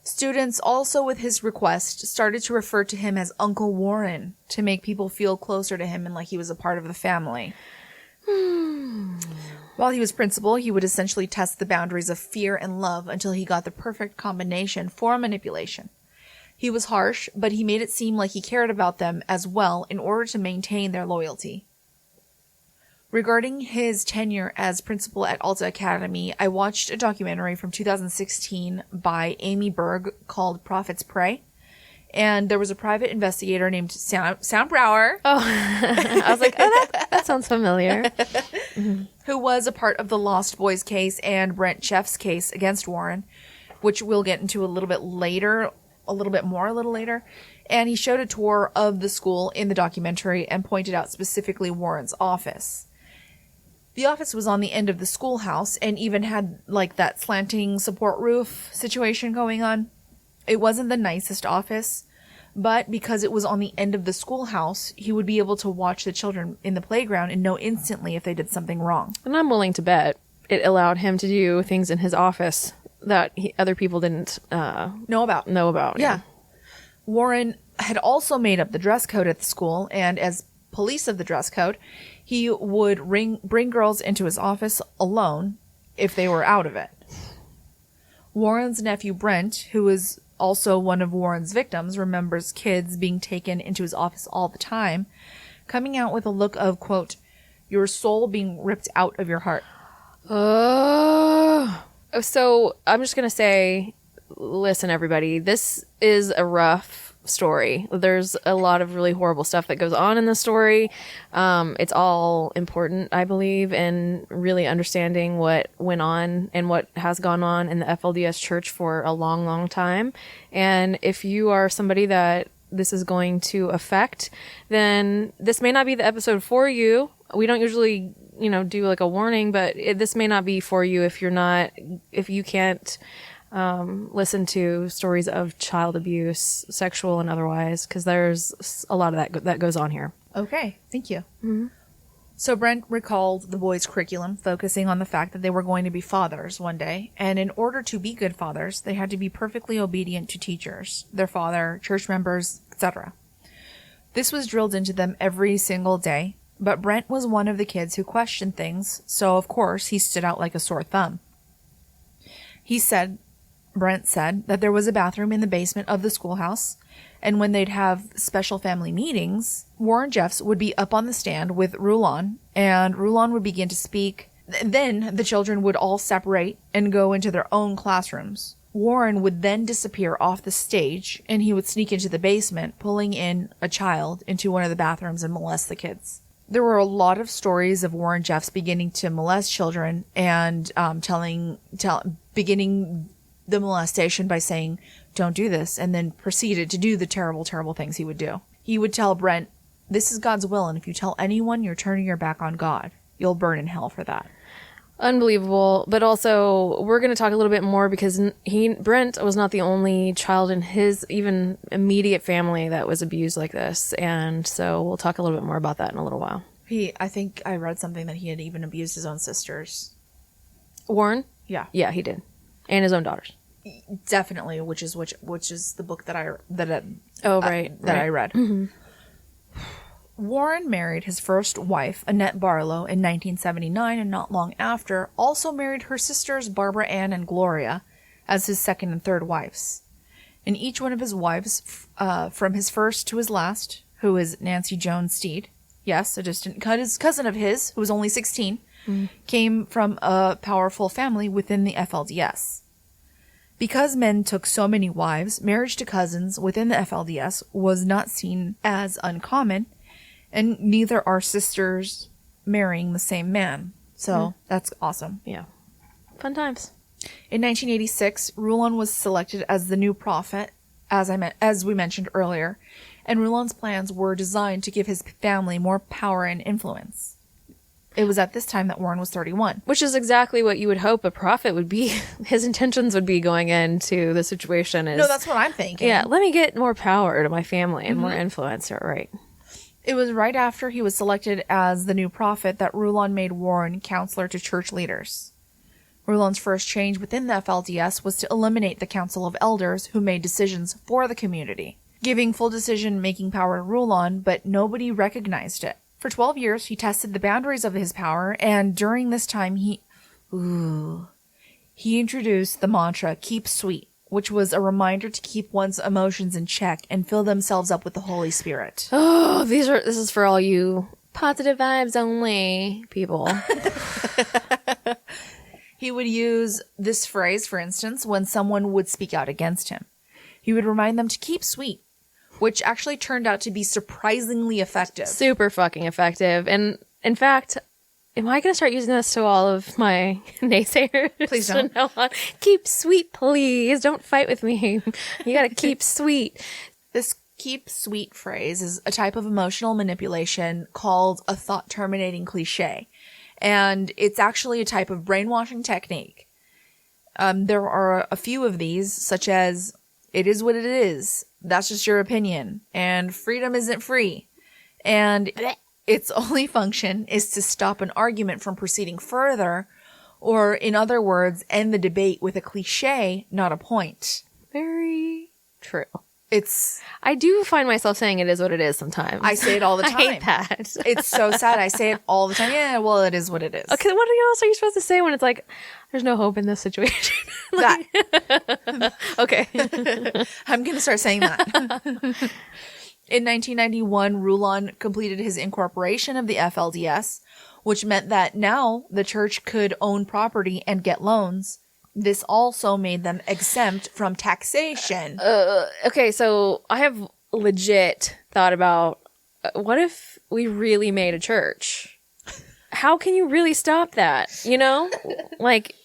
Students, also with his request, started to refer to him as Uncle Warren to make people feel closer to him and like he was a part of the family. While he was principal, he would essentially test the boundaries of fear and love until he got the perfect combination for manipulation. He was harsh, but he made it seem like he cared about them as well in order to maintain their loyalty. Regarding his tenure as principal at Alta Academy, I watched a documentary from 2016 by Amy Berg called Prophets Pray. And there was a private investigator named Sam Brower. Oh, I was like, oh, that sounds familiar. Who was a part of the Lost Boys case and Brent Jeffs case against Warren, which we'll get into a little bit later. And he showed a tour of the school in the documentary and pointed out specifically Warren's office. The office was on the end of the schoolhouse and even had like that slanting support roof situation going on. It wasn't the nicest office, but because it was on the end of the schoolhouse, he would be able to watch the children in the playground and know instantly if they did something wrong. And I'm willing to bet it allowed him to do things in his office that other people didn't know about. Yeah. Warren had also made up the dress code at the school, and as police of the dress code, he would bring girls into his office alone if they were out of it. Warren's nephew Brent, who was also one of Warren's victims, remembers kids being taken into his office all the time, coming out with a look of, quote, your soul being ripped out of your heart. So I'm just going to say, listen, everybody, this is a rough story. There's a lot of really horrible stuff that goes on in the story. It's all important, I believe, in really understanding what went on and what has gone on in the FLDS church for a long, long time. And if you are somebody that this is going to affect, then this may not be the episode for you. We don't usually, do like a warning, but this may not be for you if you can't listen to stories of child abuse, sexual and otherwise, because there's a lot of that goes on here. Okay, thank you. Mm-hmm. So Brent recalled the boys' curriculum, focusing on the fact that they were going to be fathers one day, and in order to be good fathers, they had to be perfectly obedient to teachers, their father, church members, etc. This was drilled into them every single day, but Brent was one of the kids who questioned things, so of course he stood out like a sore thumb. Brent said that there was a bathroom in the basement of the schoolhouse, and when they'd have special family meetings, Rulon Jeffs would be up on the stand with Rulon, and Rulon would begin to speak. Then the children would all separate and go into their own classrooms. Warren would then disappear off the stage, and he would sneak into the basement, pulling in a child into one of the bathrooms and molest the kids. There were a lot of stories of Rulon Jeffs beginning to molest children and beginning the molestation by saying, "Don't do this," and then proceeded to do the terrible, terrible things he would do. He would tell Brent, "This is God's will, and if you tell anyone you're turning your back on God, you'll burn in hell for that." Unbelievable. But also, we're going to talk a little bit more because Brent was not the only child in his even immediate family that was abused like this. And so we'll talk a little bit more about that in a little while. I think I read something that he had even abused his own sisters. Warren? Yeah. Yeah, he did. And his own daughters. Definitely, which is the book that I read. Mm-hmm. Warren married his first wife, Annette Barlow, in 1979, and not long after, also married her sisters Barbara Ann and Gloria as his second and third wives. And each one of his wives, from his first to his last, who is Nancy Jones Steed, yes, a distant cousin of his, who was only 16, came from a powerful family within the FLDS. Because men took so many wives, marriage to cousins within the FLDS was not seen as uncommon, and neither are sisters marrying the same man. So that's awesome. Yeah. Fun times. In 1986, Rulon was selected as the new prophet, as we mentioned earlier, and Rulon's plans were designed to give his family more power and influence. It was at this time that Warren was 31. Which is exactly what you would hope a prophet would be. His intentions would be going into the situation. No, that's what I'm thinking. Yeah, let me get more power to my family and more influence. Right. It was right after he was selected as the new prophet that Rulon made Warren counselor to church leaders. Rulon's first change within the FLDS was to eliminate the council of elders who made decisions for the community, giving full decision-making power to Rulon, but nobody recognized it. For 12 years, he tested the boundaries of his power, and during this time, he introduced the mantra, "Keep sweet," which was a reminder to keep one's emotions in check and fill themselves up with the Holy Spirit. Oh, this is for all you positive vibes only people. He would use this phrase, for instance, when someone would speak out against him. He would remind them to keep sweet, which actually turned out to be surprisingly effective. Super fucking effective. And in fact, am I going to start using this to all of my naysayers? Please don't. Keep sweet, please. Don't fight with me. You got to keep sweet. This keep sweet phrase is a type of emotional manipulation called a thought-terminating cliche. And it's actually a type of brainwashing technique. There are a few of these, such as, "It is what it is. That's just your opinion. And freedom isn't free." And its only function is to stop an argument from proceeding further, or in other words, end the debate with a cliche, not a point. Very true. I do find myself saying "it is what it is" sometimes. I say it all the time. I hate that. It's so sad. I say it all the time. Yeah, well, it is what it is. Okay, what else are you supposed to say when it's like, there's no hope in this situation? That. Okay. I'm going to start saying that. In 1991, Rulon completed his incorporation of the FLDS, which meant that now the church could own property and get loans, This also made them exempt from taxation. Okay, so I have legit thought about what if we really made a church? How can you really stop that? You know, like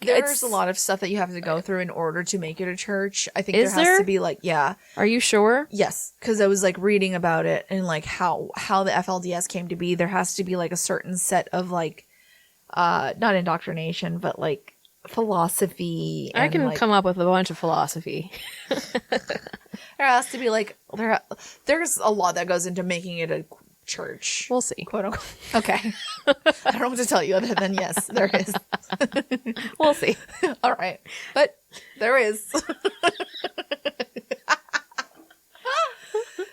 There's a lot of stuff that you have to go through in order to make it a church. I think Is there has there? to be like, yeah, Are you sure? yes, because I was like reading about it and like how the FLDS came to be. There has to be like a certain set of like, not indoctrination, but like philosophy. I and, can like, come up with a bunch of philosophy. There has to be like there's a lot that goes into making it a church. We'll see. Quote unquote. Okay. I don't know what to tell you other than yes, there is. We'll see. All right. But there is.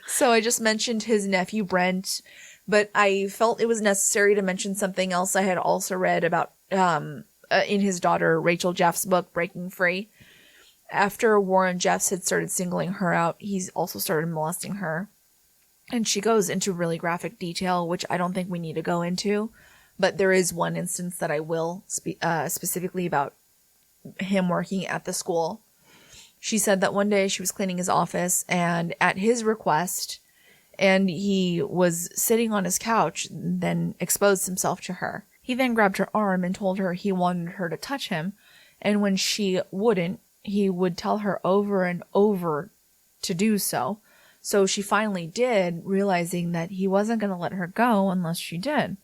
So I just mentioned his nephew Brent, but I felt it was necessary to mention something else I had also read about in his daughter Rachel Jeffs' book, Breaking Free. After Rulon Jeffs had started singling her out, he's also started molesting her. And she goes into really graphic detail, which I don't think we need to go into. But there is one instance that I will specifically about him working at the school. She said that one day she was cleaning his office, and at his request, and he was sitting on his couch, then exposed himself to her. He then grabbed her arm and told her he wanted her to touch him. And when she wouldn't, he would tell her over and over to do so. So she finally did, realizing that he wasn't going to let her go unless she did.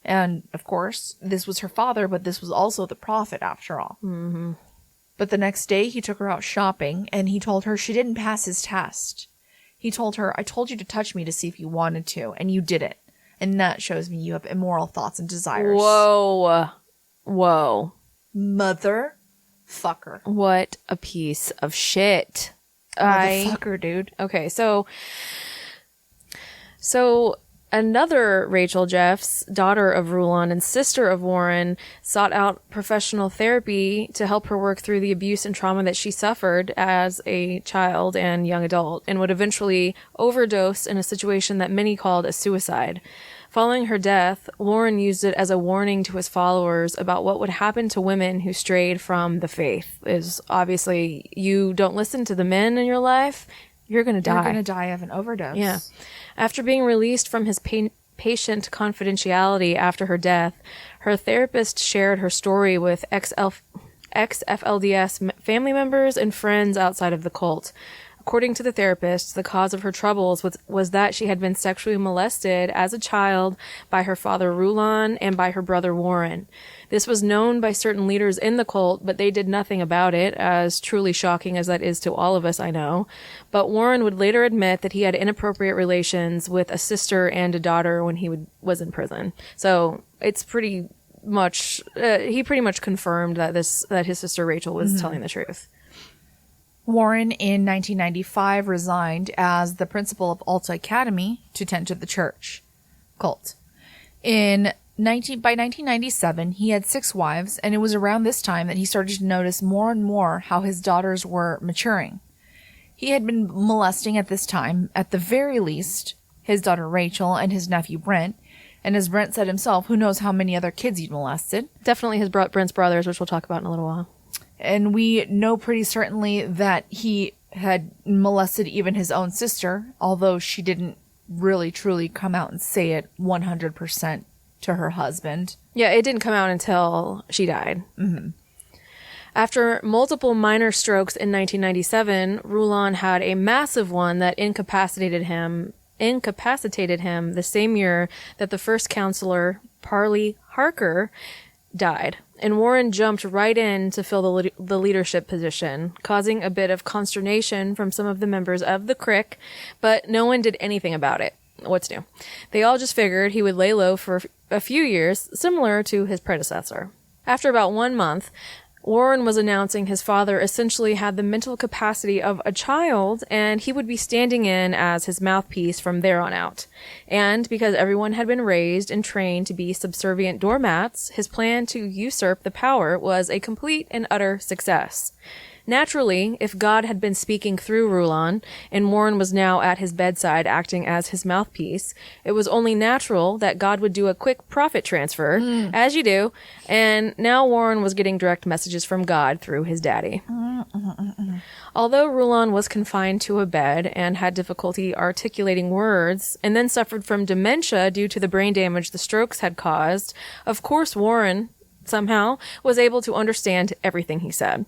And, of course, this was her father, but this was also the prophet, after all. Mm-hmm. But the next day, he took her out shopping, and he told her she didn't pass his test. He told her, I told you to touch me to see if you wanted to, and you didn't. And that shows me you have immoral thoughts and desires. Whoa. Motherfucker. What a piece of shit. Motherfucker, dude. Okay, so another Rachel Jeffs, daughter of Rulon and sister of Warren, sought out professional therapy to help her work through the abuse and trauma that she suffered as a child and young adult, and would eventually overdose in a situation that many called a suicide. Following her death, Warren used it as a warning to his followers about what would happen to women who strayed from the faith. Is obviously, you don't listen to the men in your life, you're going to die. You're going to die of an overdose. Yeah. After being released from his patient confidentiality after her death, her therapist shared her story with ex-FLDS family members and friends outside of the cult. According to the therapist, the cause of her troubles was that she had been sexually molested as a child by her father Rulon and by her brother Warren. This was known by certain leaders in the cult, but they did nothing about it, as truly shocking as that is to all of us, I know. But Warren would later admit that he had inappropriate relations with a sister and a daughter when he was in prison. So it's pretty much, he pretty much confirmed that his sister Rachel was telling the truth. Warren in 1995 resigned as the principal of Alta Academy to tend to the church cult. By 1997, he had 6 wives, and it was around this time that he started to notice more and more how his daughters were maturing. He had been molesting at this time, at the very least, his daughter Rachel and his nephew Brent, and as Brent said himself, who knows how many other kids he'd molested. Definitely his Brent's brothers, which we'll talk about in a little while. And we know pretty certainly that he had molested even his own sister, although she didn't really truly come out and say it 100% to her husband. Yeah, it didn't come out until she died. Mm-hmm. After multiple minor strokes in 1997, Rulon had a massive one that incapacitated him the same year that the first counselor, Parley Harker, died. And Warren jumped right in to fill the leadership position, causing a bit of consternation from some of the members of the Crick, but no one did anything about it. What's new? They all just figured he would lay low for a few years, similar to his predecessor. After about 1 month, Warren was announcing his father essentially had the mental capacity of a child, and he would be standing in as his mouthpiece from there on out. And because everyone had been raised and trained to be subservient doormats, his plan to usurp the power was a complete and utter success. Naturally, if God had been speaking through Rulon, and Warren was now at his bedside acting as his mouthpiece, it was only natural that God would do a quick profit transfer, as you do, and now Warren was getting direct messages from God through his daddy. Although Rulon was confined to a bed and had difficulty articulating words, and then suffered from dementia due to the brain damage the strokes had caused, of course Warren, somehow, was able to understand everything he said.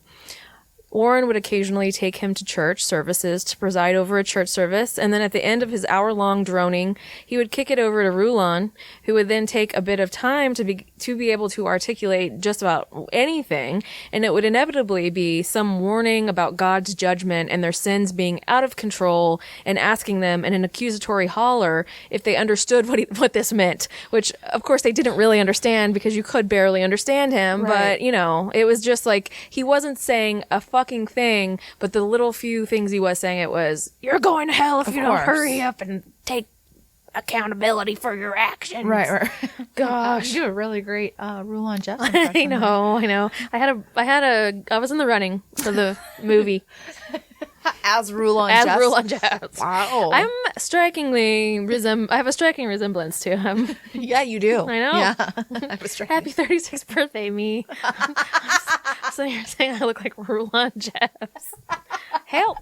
Warren would occasionally take him to church services to preside over a church service, and then at the end of his hour-long droning, he would kick it over to Rulon, who would then take a bit of time to be able to articulate just about anything, and it would inevitably be some warning about God's judgment and their sins being out of control, and asking them in an accusatory holler if they understood what this meant, which, of course, they didn't really understand because you could barely understand him, Right. but, it was just like, he wasn't saying a fucking thing, but the little few things he was saying, it was, you're going to hell if Of you don't course. hurry up and take accountability for your actions. Right. Gosh. You do a really great Rulon Jeffs impression. I know. I was in the running for the movie As Rulon as Jeffs. Rulon Jeffs. Wow. I have a striking resemblance to him. Yeah, you do. I know. Yeah. I was trying. Happy 36th birthday, me. So you're saying I look like Rulon Jeffs. Help.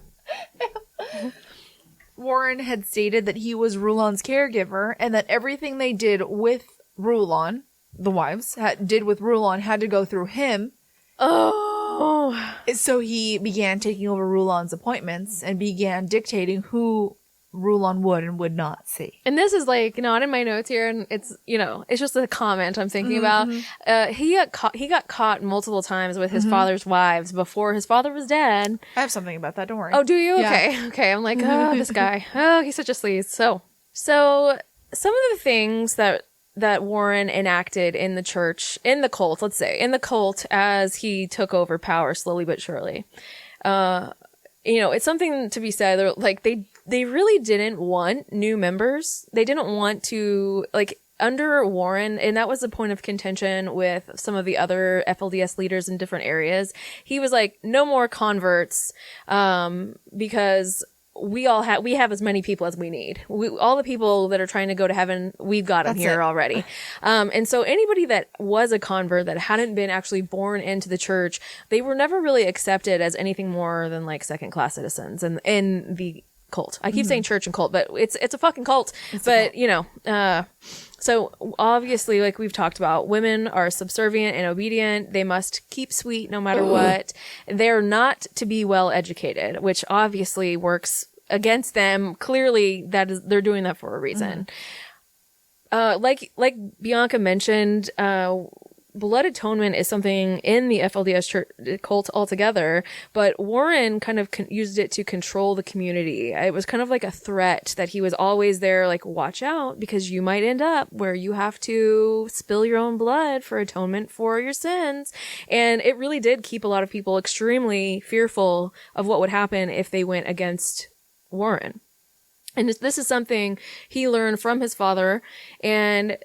Warren had stated that he was Rulon's caregiver and that everything they did with Rulon, the wives, did with Rulon had to go through him. Oh. So he began taking over Rulon's appointments and began dictating who Rulon would and would not see. And this is like not in my notes here, and it's it's just a comment I'm thinking about. He got caught multiple times with his father's wives before his father was dead. I have something about that. Don't worry. Oh, do you? Yeah. Okay. I'm like, oh, this guy. Oh, he's such a sleaze. So some of the things that Warren enacted in the church, in the cult, let's say, in the cult as he took over power slowly but surely. It's something to be said. They're, like, they really didn't want new members. They didn't want to, like, under Warren, and that was a point of contention with some of the other FLDS leaders in different areas. He was like, no more converts, because we have as many people as we need. All the people that are trying to go to heaven, we've got them here already. And so anybody that was a convert that hadn't been actually born into the church, they were never really accepted as anything more than like second-class citizens in the cult. I keep saying church and cult, but it's a fucking cult. So obviously, like we've talked about, women are subservient and obedient. They must keep sweet no matter what. They're not to be well educated, which obviously works against them. Clearly, they're doing that for a reason. Like Bianca mentioned, blood atonement is something in the FLDS church cult altogether, but Warren kind of used it to control the community. It was kind of like a threat that he was always there, like, watch out, because you might end up where you have to spill your own blood for atonement for your sins. And it really did keep a lot of people extremely fearful of what would happen if they went against Warren. And this is something he learned from his father, and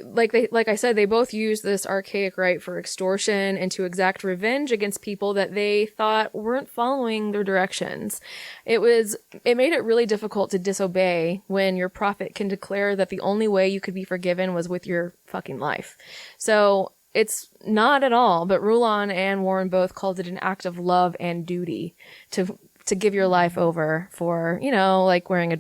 like I said, they both used this archaic rite for extortion and to exact revenge against people that they thought weren't following their directions. It made it really difficult to disobey when your prophet can declare that the only way you could be forgiven was with your fucking life. So it's not at all, but Rulon and Warren both called it an act of love and duty to give your life over for, like wearing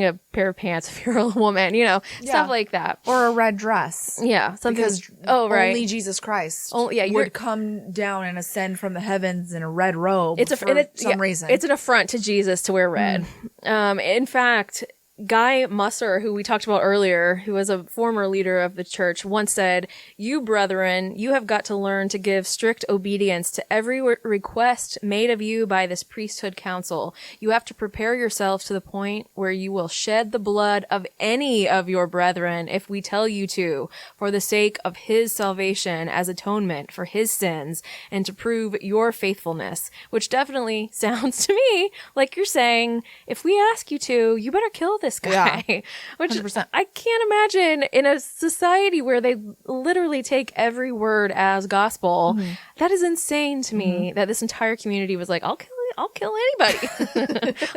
a pair of pants if you're a woman, stuff like that. Or a red dress. Yeah. Something. Because right. only Jesus Christ would would come down and ascend from the heavens in a red robe for some reason. It's an affront to Jesus to wear red. In fact, Guy Musser, who we talked about earlier, who was a former leader of the church, once said, "You brethren, you have got to learn to give strict obedience to every request made of you by this priesthood council. You have to prepare yourselves to the point where you will shed the blood of any of your brethren if we tell you to, for the sake of his salvation as atonement for his sins and to prove your faithfulness," which definitely sounds to me like you're saying, if we ask you to, you better kill this this guy. Yeah, Which 100%. I can't imagine in a society where they literally take every word as gospel. Mm-hmm. That is insane to me that this entire community was like, I'll kill anybody.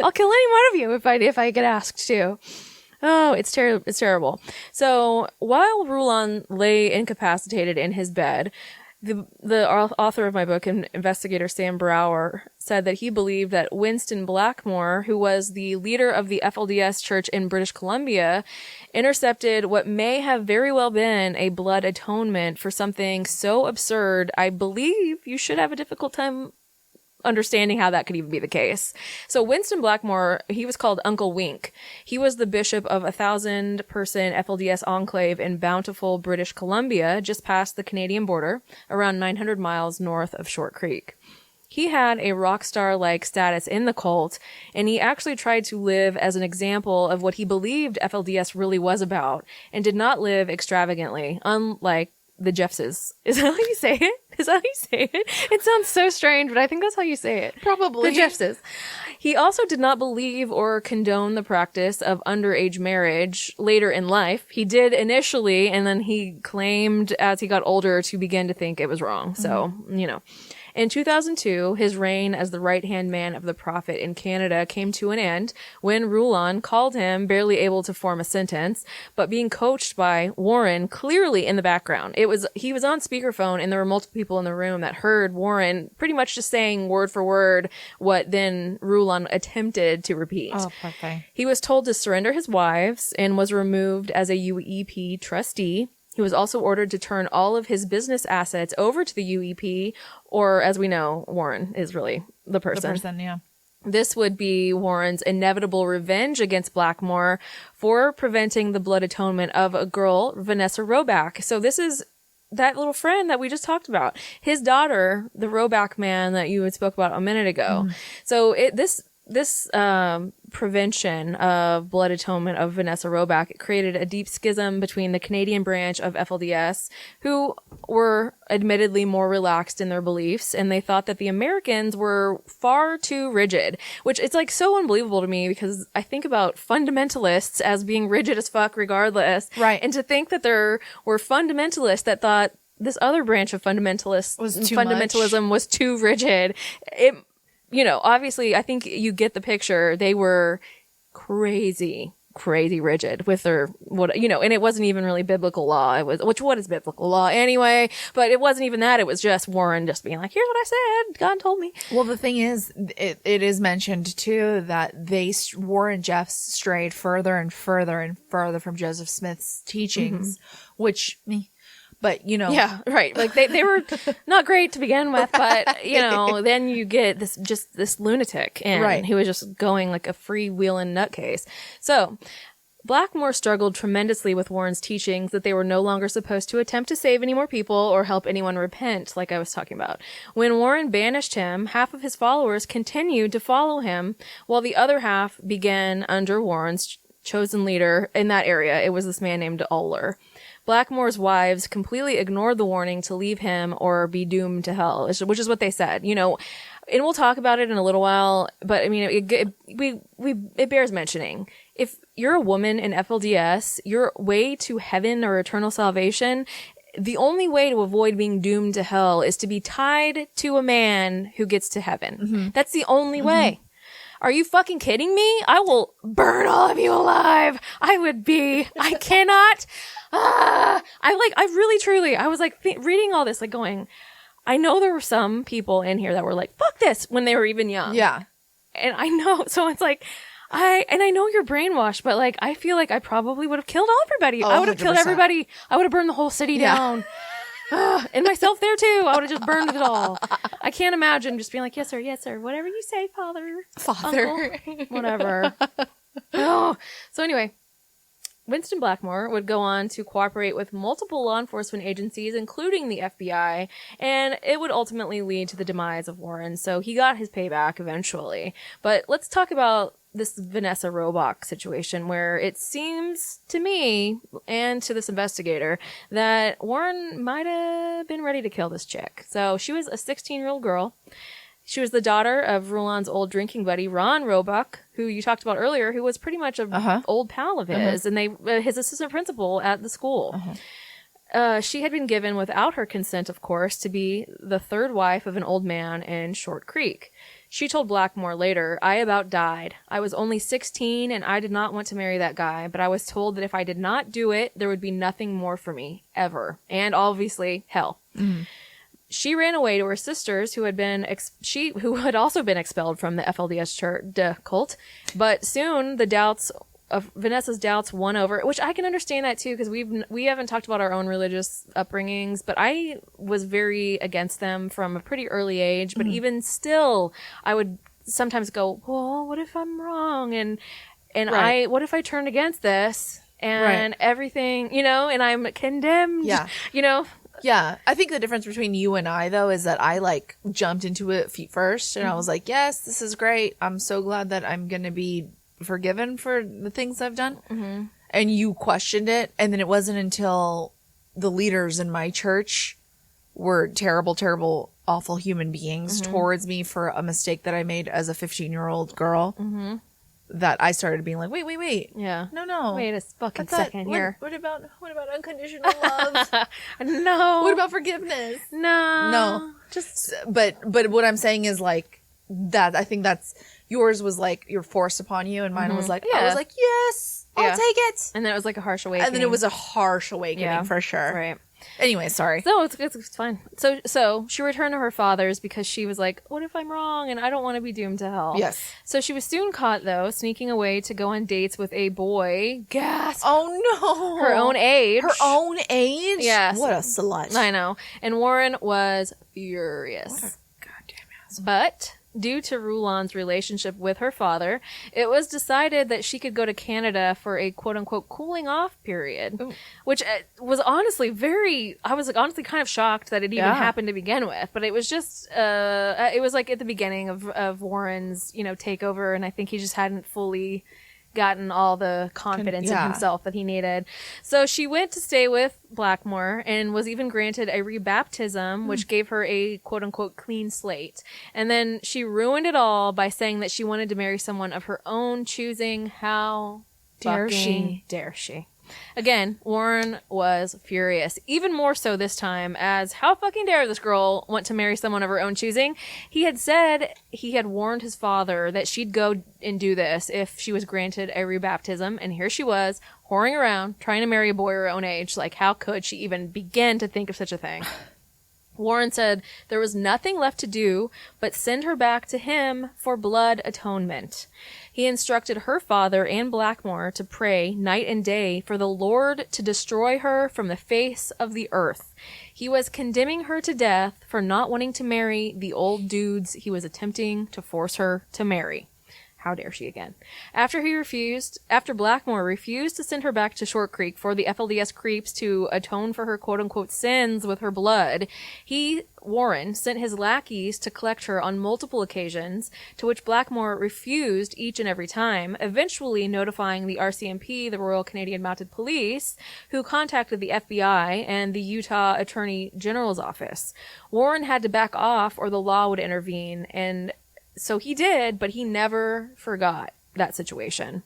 I'll kill any one of you if I get asked to. Oh, it's terrible. So while Rulon lay incapacitated in his bed, the author of my book, investigator Sam Brower, said that he believed that Winston Blackmore, who was the leader of the FLDS church in British Columbia, intercepted what may have very well been a blood atonement for something so absurd, I believe you should have a difficult time understanding how that could even be the case. So Winston Blackmore, he was called Uncle Wink. He was the bishop of a 1,000-person FLDS enclave in Bountiful, British Columbia, just past the Canadian border, around 900 miles north of Short Creek. He had a rock star-like status in the cult, and he actually tried to live as an example of what he believed FLDS really was about, and did not live extravagantly, unlike the Jeffses. Is that how you say it? Is that how you say it? It sounds so strange, but I think that's how you say it. Probably. The Jeffses. He also did not believe or condone the practice of underage marriage later in life. He did initially, and then he claimed as he got older to begin to think it was wrong. So, In 2002, his reign as the right-hand man of the prophet in Canada came to an end when Rulon called him, barely able to form a sentence, but being coached by Warren clearly in the background. He was on speakerphone, and there were multiple people in the room that heard Warren pretty much just saying word for word what then Rulon attempted to repeat. Oh, okay. He was told to surrender his wives and was removed as a UEP trustee. He was also ordered to turn all of his business assets over to the UEP, or as we know, Warren is really the person. Yeah. This would be Warren's inevitable revenge against Blackmore for preventing the blood atonement of a girl, Vanessa Roback. So this is that little friend that we just talked about. His daughter, the Roback man that you had spoke about a minute ago. So this prevention of blood atonement of Vanessa Roback created a deep schism between the Canadian branch of FLDS, who were admittedly more relaxed in their beliefs, and they thought that the Americans were far too rigid, which it's like so unbelievable to me because I think about fundamentalists as being rigid as fuck regardless. Right. And to think that there were fundamentalists that thought this other branch of fundamentalism was too rigid. Obviously, I think you get the picture. They were crazy rigid with their, and it wasn't even really biblical law. What is biblical law anyway? But it wasn't even that. It was just Warren just being like, here's what I said. God told me. Well, the thing is, it is mentioned too that Warren Jeffs strayed further and further and further from Joseph Smith's teachings, but yeah, right. Like they were not great to begin with, but then you get this lunatic, and he was just going like a freewheeling nutcase. So Blackmore struggled tremendously with Warren's teachings that they were no longer supposed to attempt to save any more people or help anyone repent, like I was talking about. When Warren banished him, half of his followers continued to follow him, while the other half began under Warren's chosen leader in that area. It was this man named Alta. Blackmore's wives completely ignored the warning to leave him or be doomed to hell, which is what they said, and we'll talk about it in a little while, but I mean, it bears mentioning. If you're a woman in FLDS, your way to heaven or eternal salvation, the only way to avoid being doomed to hell is to be tied to a man who gets to heaven. That's the only way. Are you fucking kidding me? I will burn all of you alive. I cannot. I really truly, I was like reading all this, like going, I know there were some people in here that were like, fuck this when they were even young. Yeah. And I know, so it's like, I know you're brainwashed, but like, I feel like I probably would have killed everybody. Oh, I would have 100%. killed everybody. I would have burned the whole city down. And myself there too. I would have just burned it all. I can't imagine just being like, yes sir, whatever you say, father, uncle, whatever. So anyway, Winston Blackmore would go on to cooperate with multiple law enforcement agencies, including the FBI, and it would ultimately lead to the demise of Warren. So he got his payback eventually. But let's talk about this Vanessa Roback situation, where it seems to me and to this investigator that Warren might have been ready to kill this chick. So she was a 16-year-old girl. She was the daughter of Rulon's old drinking buddy, Ron Roebuck, who you talked about earlier, who was pretty much an old pal of his, and his assistant principal at the school. She had been given, without her consent, of course, to be the third wife of an old man in Short Creek. She told Blackmore later, "I about died. I was only 16 and I did not want to marry that guy, but I was told that if I did not do it, there would be nothing more for me, ever. And obviously, hell." She ran away to her sisters, who had also been expelled from the FLDS church cult. But soon the doubts of Vanessa's doubts won over, which I can understand that too, because we haven't talked about our own religious upbringings, but I was very against them from a pretty early age. But even still, I would sometimes go, "Well, what if I'm wrong? And what if I turned against this and everything, and I'm condemned?" Yeah, I think the difference between you and I, though, is that I jumped into it feet first, and I was like, "Yes, this is great. I'm so glad that I'm gonna be forgiven for the things I've done." And you questioned it, and then it wasn't until the leaders in my church were terrible, awful human beings towards me for a mistake that I made as a 15-year-old girl that I started being like, wait. Yeah. No. Wait a fucking second here. What about unconditional love? No. What about forgiveness? No. Just but what I'm saying is that I think that's yours was you're forced upon you, and mine was I was like, yes, I'll take it. And then it was a harsh awakening. And then it was a harsh awakening for sure. Right. Anyway, sorry. No, it's fine. So she returned to her father's because she was like, "What if I'm wrong? And I don't want to be doomed to hell." Yes. So she was soon caught, though, sneaking away to go on dates with a boy. Gasp. Oh no. Her own age. Her own age? Yes. What a slut. I know. And Warren was furious. What a goddamn ass. But due to Rulon's relationship with her father, it was decided that she could go to Canada for a quote-unquote cooling off period. Ooh. Which was honestly I was honestly kind of shocked that it even happened to begin with. But it was just, it was at the beginning of Warren's, takeover, and I think he just hadn't fully gotten all the confidence in himself that he needed. So she went to stay with Blackmore and was even granted a rebaptism, which gave her a quote-unquote clean slate. And then she ruined it all by saying that she wanted to marry someone of her own choosing. How dare she? Again, Warren was furious. Even more so this time, as how fucking dare this girl want to marry someone of her own choosing? He had said he had warned his father that she'd go and do this if she was granted a rebaptism, and here she was, whoring around, trying to marry a boy her own age. How could she even begin to think of such a thing? Warren said there was nothing left to do but send her back to him for blood atonement. He instructed her father and Blackmore to pray night and day for the Lord to destroy her from the face of the earth. He was condemning her to death for not wanting to marry the old dudes he was attempting to force her to marry. How dare she again? After Blackmore refused to send her back to Short Creek for the FLDS creeps to atone for her quote-unquote sins with her blood, Warren, sent his lackeys to collect her on multiple occasions, to which Blackmore refused each and every time, eventually notifying the RCMP, the Royal Canadian Mounted Police, who contacted the FBI and the Utah Attorney General's office. Warren had to back off or the law would intervene, and so he did, but he never forgot that situation.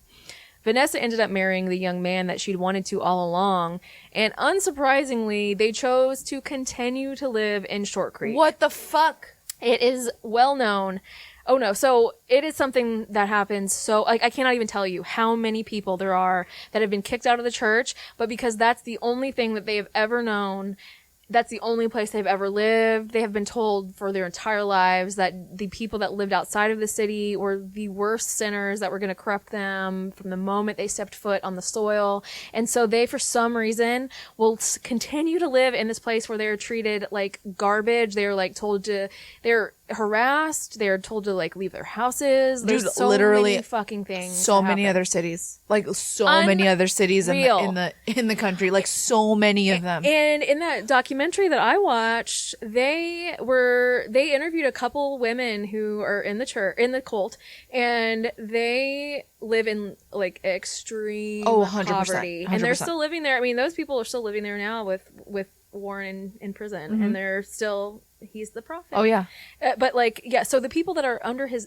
Vanessa ended up marrying the young man that she'd wanted to all along, and unsurprisingly, they chose to continue to live in Short Creek. What the fuck? It is well known. Oh no, so it is something that happens I cannot even tell you how many people there are that have been kicked out of the church, but because that's the only thing that they have ever known, that's the only place they've ever lived. They have been told for their entire lives that the people that lived outside of the city were the worst sinners that were going to corrupt them from the moment they stepped foot on the soil. And so they, for some reason, will continue to live in this place where they're treated like garbage. They're harassed. They're told to leave their houses. There's so many fucking things. So many other cities. Many other cities in the country. So many of them. And in that documentary that I watched, they interviewed a couple women who are in the cult, and they live in extreme 100%, poverty. 100%. And they're still living there. I mean, those people are still living there now with Warren in prison, and they're still he's the prophet. Oh, yeah. But like, yeah, so the people that are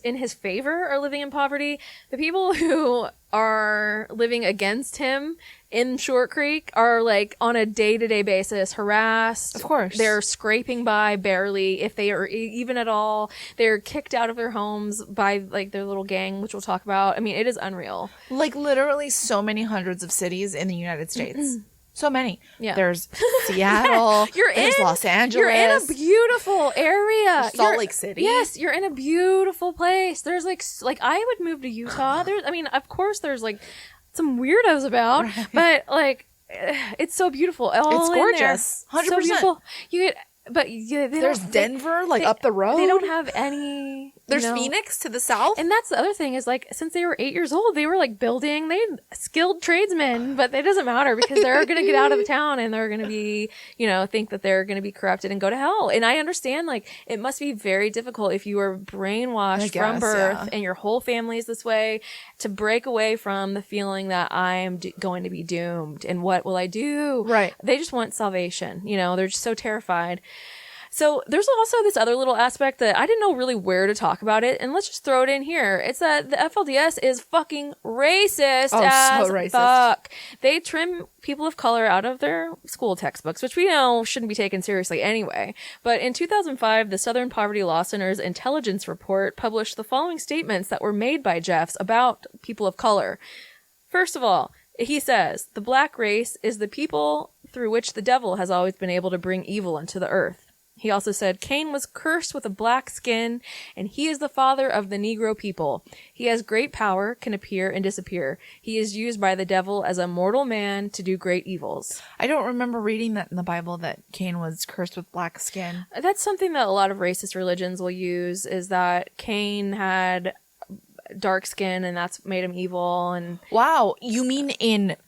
in his favor are living in poverty. The people who are living against him in Short Creek are like on a day-to-day basis harassed. Of course. They're scraping by barely, if they are even at all. They're kicked out of their homes by like their little gang, which we'll talk about. I mean, it is unreal. Like literally so many hundreds of cities in the United States. So many. Yeah. There's Seattle. There's Los Angeles. You're in a beautiful area. Salt Lake City. Yes, you're in a beautiful place. There's like I would move to Utah. I mean, of course there's like some weirdos about, but like it's so beautiful. It's gorgeous. 100%. So beautiful. There's Denver up the road. They don't have any. There's Phoenix to the south. And that's the other thing is like, since they were 8 years old, they were like building, they had skilled tradesmen, but it doesn't matter because they're going to get out of the town and they're going to be, think that they're going to be corrupted and go to hell. And I understand like it must be very difficult if you were brainwashed from birth and your whole family's this way to break away from the feeling that I am going to be doomed and what will I do? Right. They just want salvation. They're just so terrified. So there's also this other little aspect that I didn't know really where to talk about it, and let's just throw it in here. It's that the FLDS is fucking racist as so racist. fuck. They trim people of color out of their school textbooks, which we know shouldn't be taken seriously anyway. But in 2005, the Southern Poverty Law Center's intelligence report published the following statements that were made by Jeffs about people of color. First of all, he says, the black race is the people through which the devil has always been able to bring evil into the earth. He also said, Cain was cursed with a black skin, and he is the father of the Negro people. He has great power, can appear and disappear. He is used by the devil as a mortal man to do great evils. I don't remember reading that in the Bible that Cain was cursed with black skin. That's something that a lot of racist religions will use, is that Cain had dark skin and that's made him evil. And wow, you mean that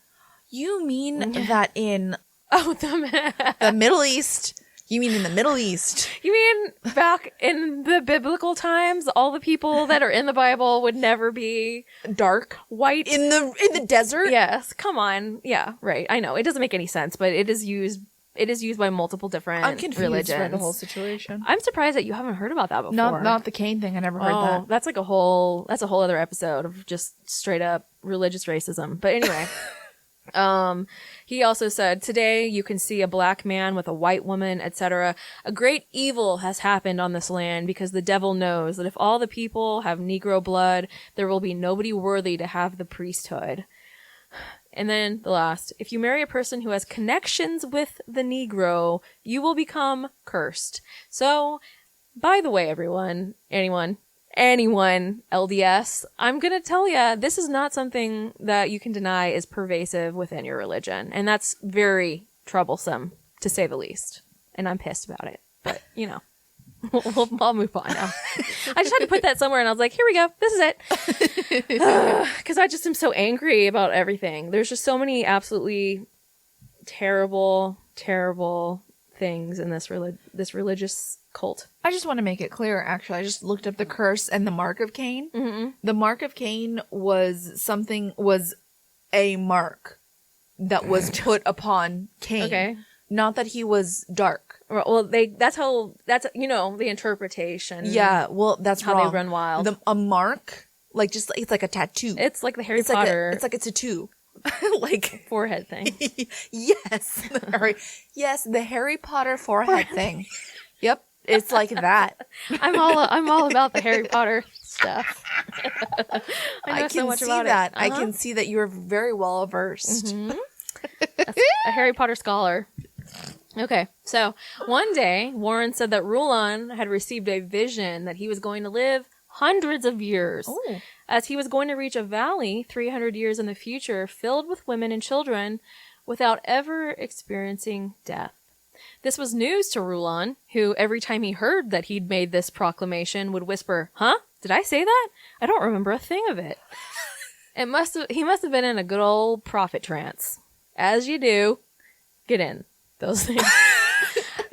in the Middle East? You mean in the Middle East? You mean back in the biblical times, all the people that are in the Bible would never be dark, white in the desert? Yes, come on. Yeah, right. I know it doesn't make any sense, but it is used by multiple different religions. By the whole situation. I'm surprised that you haven't heard about that before. Not the Cain thing. I never heard that. That's a whole other episode of just straight up religious racism. But anyway. He also said, today you can see a black man with a white woman, etc. A great evil has happened on this land because the devil knows that if all the people have Negro blood, there will be nobody worthy to have the priesthood. And then the last, if you marry a person who has connections with the Negro, you will become cursed. So, by the way, anyone, LDS, I'm going to tell you, this is not something that you can deny is pervasive within your religion. And that's very troublesome, to say the least. And I'm pissed about it. But, I'll move on now. I just had to put that somewhere and I was like, here we go. This is it. Because I just am so angry about everything. There's just so many absolutely terrible, terrible things in this religious cult. I just want to make it clear, actually. I just looked up the curse and the mark of Cain. Mm-hmm. The mark of Cain was a mark that was put upon Cain. Okay. Not that he was dark. Well, that's the interpretation. Yeah, well, that's how wrong. They run wild. A mark, it's like a tattoo. It's like the Harry Potter. It's like a tattoo. Like forehead thing. Yes. Yes, the Harry Potter forehead thing. Yep. It's like that. I'm all about the Harry Potter stuff. I know so much about that. It. Uh-huh. I can see that you're very well versed. Mm-hmm. A Harry Potter scholar. Okay, so one day Warren said that Rulon had received a vision that he was going to live hundreds of years, as he was going to reach a valley 300 years in the future filled with women and children without ever experiencing death. This was news to Rulon, who every time he heard that he'd made this proclamation would whisper, "Huh? Did I say that? I don't remember a thing of it." He must have been in a good old prophet trance. As you do, get in those things.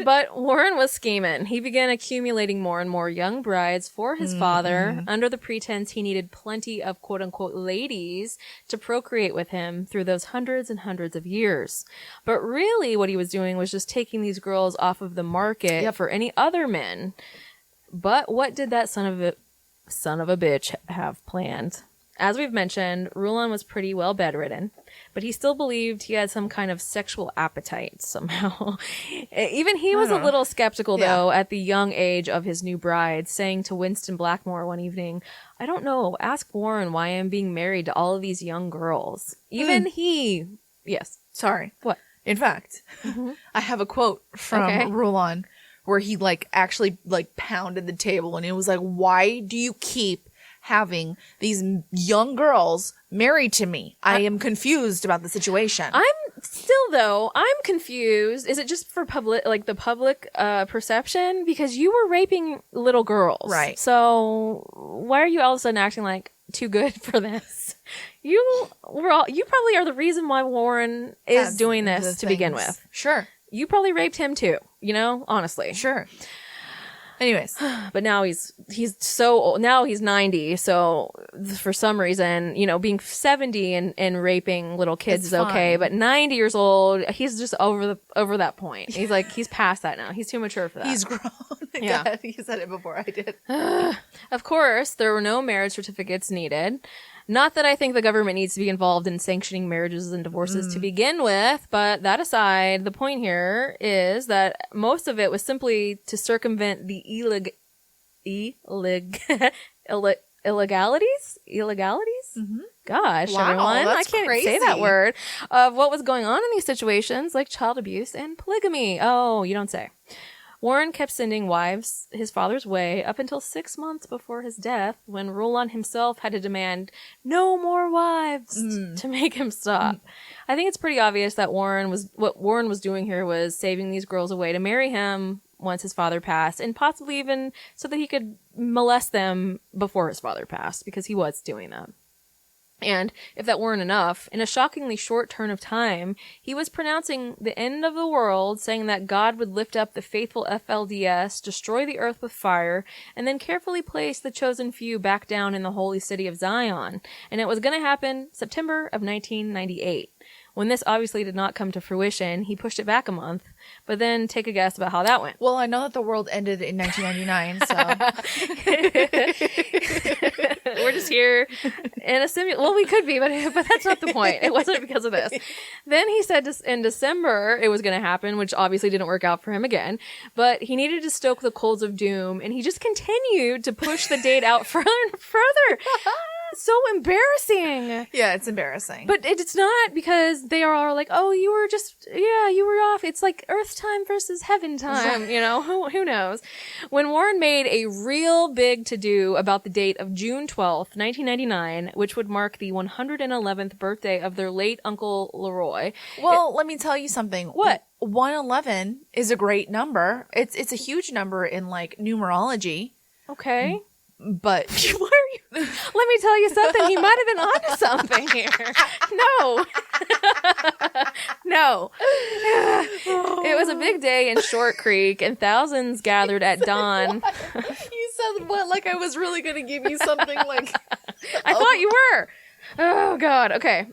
But Warren was scheming. He began accumulating more and more young brides for his father under the pretense he needed plenty of quote-unquote ladies to procreate with him through those hundreds and hundreds of years. But really what he was doing was just taking these girls off of the market for any other men. But what did that son of a bitch have planned? As we've mentioned, Rulon was pretty well bedridden, but he still believed he had some kind of sexual appetite somehow. Even he was a little skeptical, though, at the young age of his new bride, saying to Winston Blackmore one evening, "I don't know, ask Warren why I'm being married to all of these young girls." Even he... Yes. Sorry. What? In fact, I have a quote from Rulon where he, like, actually, like, pounded the table and he was like, "Why do you keep having these young girls married to me? I am confused about the situation." I'm confused. Is it just for the public perception? Because you were raping little girls. Right. So why are you all of a sudden acting like too good for this? You probably are the reason why Warren is doing this to begin with. Sure. You probably raped him too, honestly. Sure. Anyways, but now he's so old. Now he's 90. So for some reason, being 70 and raping little kids is okay. But 90 years old, he's just over that point. He's like, he's past that now. He's too mature for that. He's grown. Yeah. He said it before I did. Of course, there were no marriage certificates needed. Not that I think the government needs to be involved in sanctioning marriages and divorces to begin with, but that aside, the point here is that most of it was simply to circumvent the illegalities? Gosh, wow, everyone, I can't crazy. say that word, of what was going on in these situations, like child abuse and polygamy. Oh, you don't say. Warren kept sending wives his father's way up until 6 months before his death, when Rulon himself had to demand no more wives to make him stop. I think it's pretty obvious that what Warren was doing here was saving these girls away to marry him once his father passed, and possibly even so that he could molest them before his father passed, because he was doing that. And if that weren't enough, in a shockingly short turn of time, he was pronouncing the end of the world, saying that God would lift up the faithful FLDS, destroy the earth with fire, and then carefully place the chosen few back down in the holy city of Zion. And it was going to happen September of 1998. When this obviously did not come to fruition, he pushed it back a month. But then take a guess about how that went. Well, I know that the world ended in 1999, so... We're just here in a well, we could be, but that's not the point. It wasn't because of this. Then he said in December it was going to happen, which obviously didn't work out for him again. But he needed to stoke the coals of doom, and he just continued to push the date out further and further. So embarrassing. Yeah, it's embarrassing. But it's not, because they are all like, "Oh, you were off." It's like Earth time versus heaven time, who knows? When Warren made a real big to-do about the date of June 12th, 1999, which would mark the 111th birthday of their late Uncle Leroy. Well, let me tell you something. What? 111 is a great number. It's a huge number in, like, numerology. Okay. But why are you? Let me tell you something. He might have been onto something here. No. No. It was a big day in Short Creek, and thousands gathered at dawn. You said what? Like I was really going to give you something like... I thought you were. Oh, God. Okay.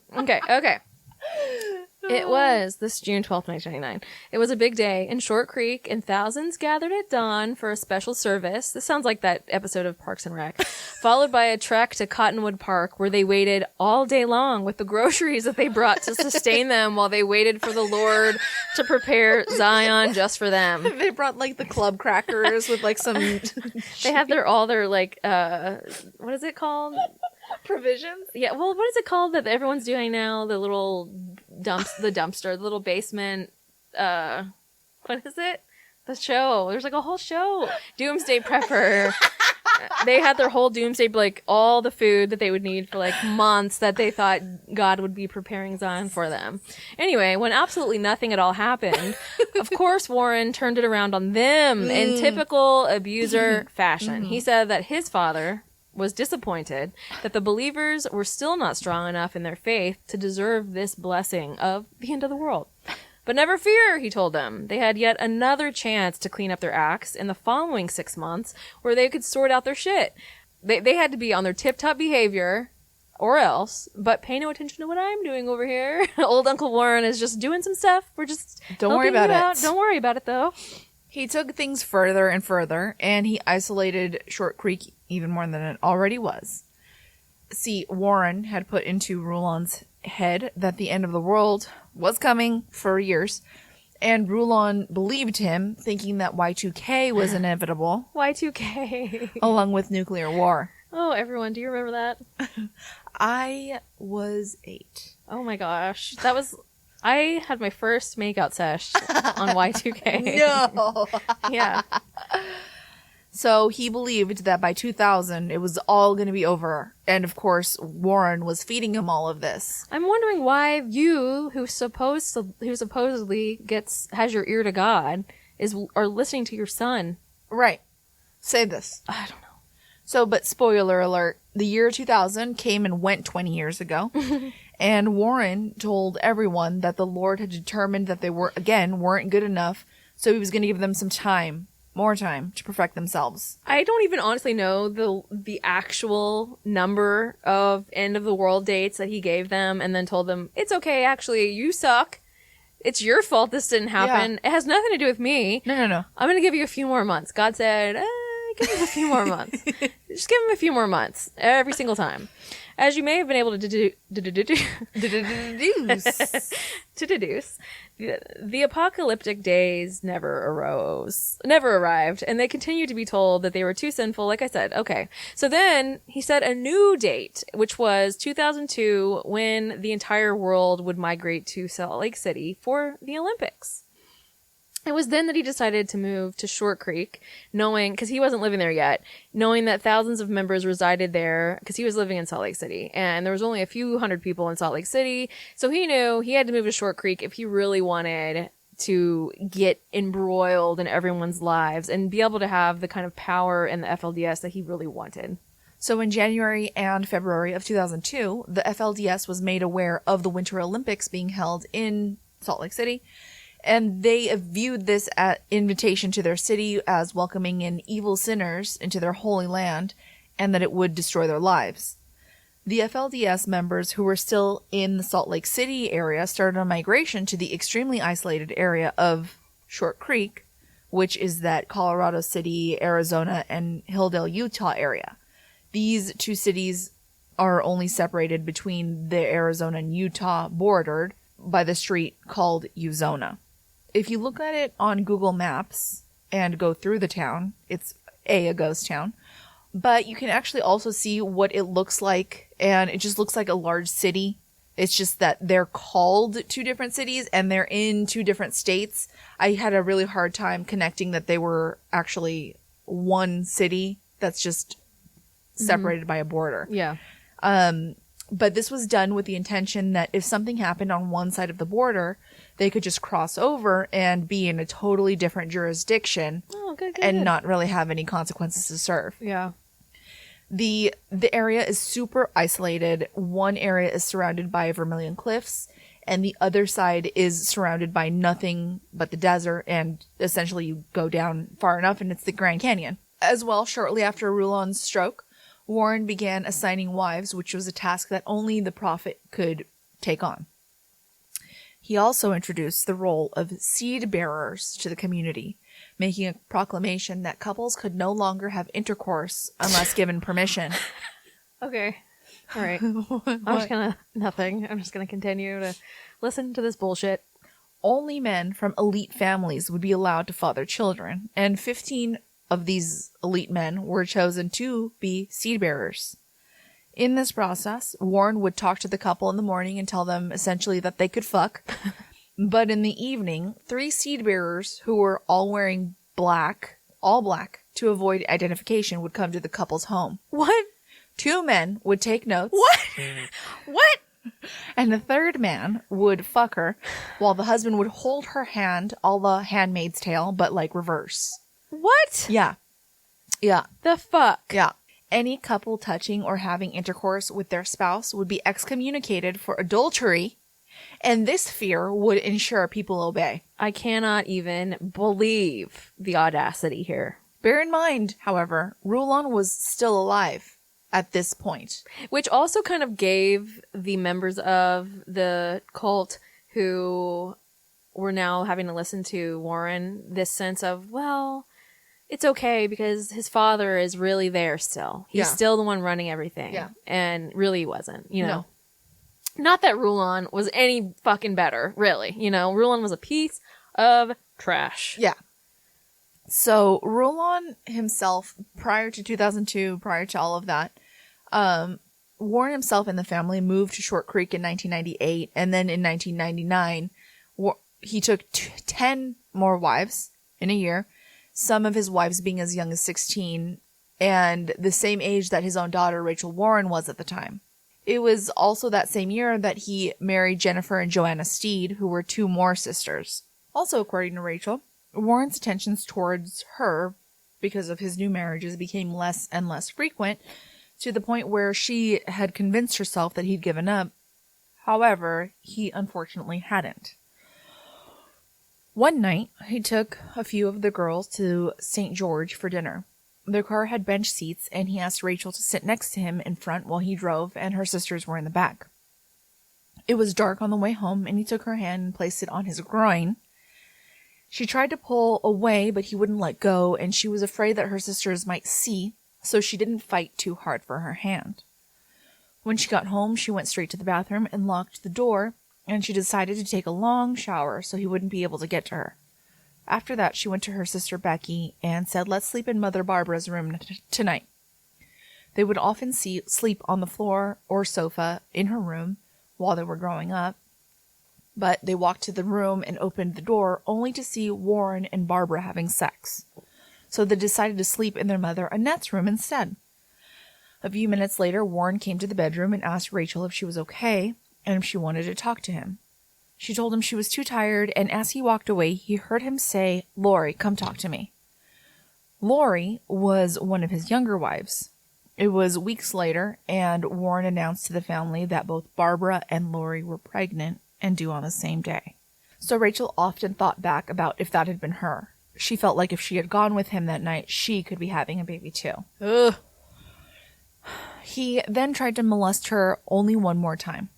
It was this June 12th, 1999. It was a big day in Short Creek, and thousands gathered at dawn for a special service. This sounds like that episode of Parks and Rec. Followed by a trek to Cottonwood Park, where they waited all day long with the groceries that they brought to sustain them while they waited for the Lord to prepare Zion just for them. They brought, like, the club crackers with, like, some... They had all their, like, what is it called? Provisions? Yeah, well, what is it called that everyone's doing now? The little dumpster, the little basement, what is it? The show. There's like a whole show. Doomsday Prepper. They had their whole doomsday, like all the food that they would need for like months that they thought God would be preparing Zion for them. Anyway, when absolutely nothing at all happened, of course Warren turned it around on them in typical abuser fashion. He said that his father was disappointed that the believers were still not strong enough in their faith to deserve this blessing of the end of the world. But never fear, he told them. They had yet another chance to clean up their acts in the following 6 months where they could sort out their shit. They had to be on their tip-top behavior or else, but pay no attention to what I'm doing over here. Old Uncle Warren is just doing some stuff. We're just Don't worry about it. Don't worry about it, though. He took things further and further, and he isolated Short Creek even more than it already was. See, Warren had put into Rulon's head that the end of the world was coming for years, and Rulon believed him, thinking that Y2K was inevitable, Y2K. along with nuclear war. Oh, everyone, do you remember that? I was 8. Oh my gosh. I had my first makeout sesh on Y2K. No! Yeah. So he believed that by 2000, it was all going to be over. And of course, Warren was feeding him all of this. I'm wondering why you, who supposedly has your ear to God, are listening to your son. Right. Say this. I don't know. So, but spoiler alert, the year 2000 came and went 20 years ago. And Warren told everyone that the Lord had determined that they weren't good enough. So he was going to give them some time. More time to perfect themselves. I don't even honestly know the actual number of end of the world dates that he gave them and then told them, it's okay, actually, you suck. It's your fault this didn't happen. Yeah. It has nothing to do with me. No. I'm going to give you a few more months. God said, give him a few more months. Just give him a few more months every single time. As you may have been able to deduce, the apocalyptic days never arrived, and they continued to be told that they were too sinful, like I said. Okay. So then he set a new date, which was 2002, when the entire world would migrate to Salt Lake City for the Olympics. It was then that he decided to move to Short Creek, because he wasn't living there yet, knowing that thousands of members resided there, because he was living in Salt Lake City, and there was only a few hundred people in Salt Lake City, so he knew he had to move to Short Creek if he really wanted to get embroiled in everyone's lives and be able to have the kind of power in the FLDS that he really wanted. So in January and February of 2002, the FLDS was made aware of the Winter Olympics being held in Salt Lake City. And they viewed this invitation to their city as welcoming in evil sinners into their holy land, and that it would destroy their lives. The FLDS members who were still in the Salt Lake City area started a migration to the extremely isolated area of Short Creek, which is that Colorado City, Arizona, and Hildale, Utah area. These two cities are only separated between the Arizona and Utah bordered by the street called Uzona. If you look at it on Google Maps and go through the town, it's a ghost town, but you can actually also see what it looks like, and it just looks like a large city. It's just that they're called two different cities and they're in two different states. I had a really hard time connecting that they were actually one city that's just separated by a border. Yeah. But this was done with the intention that if something happened on one side of the border, they could just cross over and be in a totally different jurisdiction and not really have any consequences to serve. Yeah. The area is super isolated. One area is surrounded by Vermilion Cliffs, and the other side is surrounded by nothing but the desert, and essentially you go down far enough and it's the Grand Canyon. As well, shortly after Rulon's stroke, Warren began assigning wives, which was a task that only the prophet could take on. He also introduced the role of seed bearers to the community, making a proclamation that couples could no longer have intercourse unless given permission. Okay. All right. I'm just gonna continue to listen to this bullshit. Only men from elite families would be allowed to father children, and 15 of these elite men were chosen to be seed bearers. In this process, Warren would talk to the couple in the morning and tell them essentially that they could fuck. But in the evening, 3 seed bearers who were all wearing all black, to avoid identification would come to the couple's home. What? 2 men would take notes. What? What? And the 3rd man would fuck her, while the husband would hold her hand, a la Handmaid's Tale, but like reverse. What? Yeah. The fuck? Yeah. Any couple touching or having intercourse with their spouse would be excommunicated for adultery And this fear would ensure people obey. I cannot even believe the audacity here. Bear in mind, however, Rulon was still alive at this point. Which also kind of gave the members of the cult who were now having to listen to Warren this sense of, well, it's okay because his father is really there still. He's still the one running everything. Yeah. And really he wasn't, you know. No. Not that Rulon was any fucking better, really. You know, Rulon was a piece of trash. Yeah. So Rulon himself, prior to 2002, prior to all of that, Warren himself and the family moved to Short Creek in 1998. And then in 1999, he took 10 more wives in a year. Some of his wives being as young as 16 and the same age that his own daughter, Rachel Warren, was at the time. It was also that same year that he married Jennifer and Joanna Steed, who were 2 more sisters. Also, according to Rachel, Warren's attentions towards her, because of his new marriages, became less and less frequent, to the point where she had convinced herself that he'd given up. However, he unfortunately hadn't. One night, he took a few of the girls to St. George for dinner. Their car had bench seats, and he asked Rachel to sit next to him in front while he drove, and her sisters were in the back. It was dark on the way home, and he took her hand and placed it on his groin. She tried to pull away, but he wouldn't let go, and she was afraid that her sisters might see, so she didn't fight too hard for her hand. When she got home, she went straight to the bathroom and locked the door, and she decided to take a long shower so he wouldn't be able to get to her. After that, she went to her sister Becky and said, "Let's sleep in Mother Barbara's room tonight." They would often sleep on the floor or sofa in her room while they were growing up, but they walked to the room and opened the door only to see Warren and Barbara having sex. So they decided to sleep in their mother Annette's room instead. A few minutes later, Warren came to the bedroom and asked Rachel if she was okay and if she wanted to talk to him. She told him she was too tired, and as he walked away, he heard him say, "Lori, come talk to me." Lori was one of his younger wives. It was weeks later, and Warren announced to the family that both Barbara and Lori were pregnant and due on the same day. So Rachel often thought back about if that had been her. She felt like if she had gone with him that night, she could be having a baby too. Ugh. He then tried to molest her only one more time.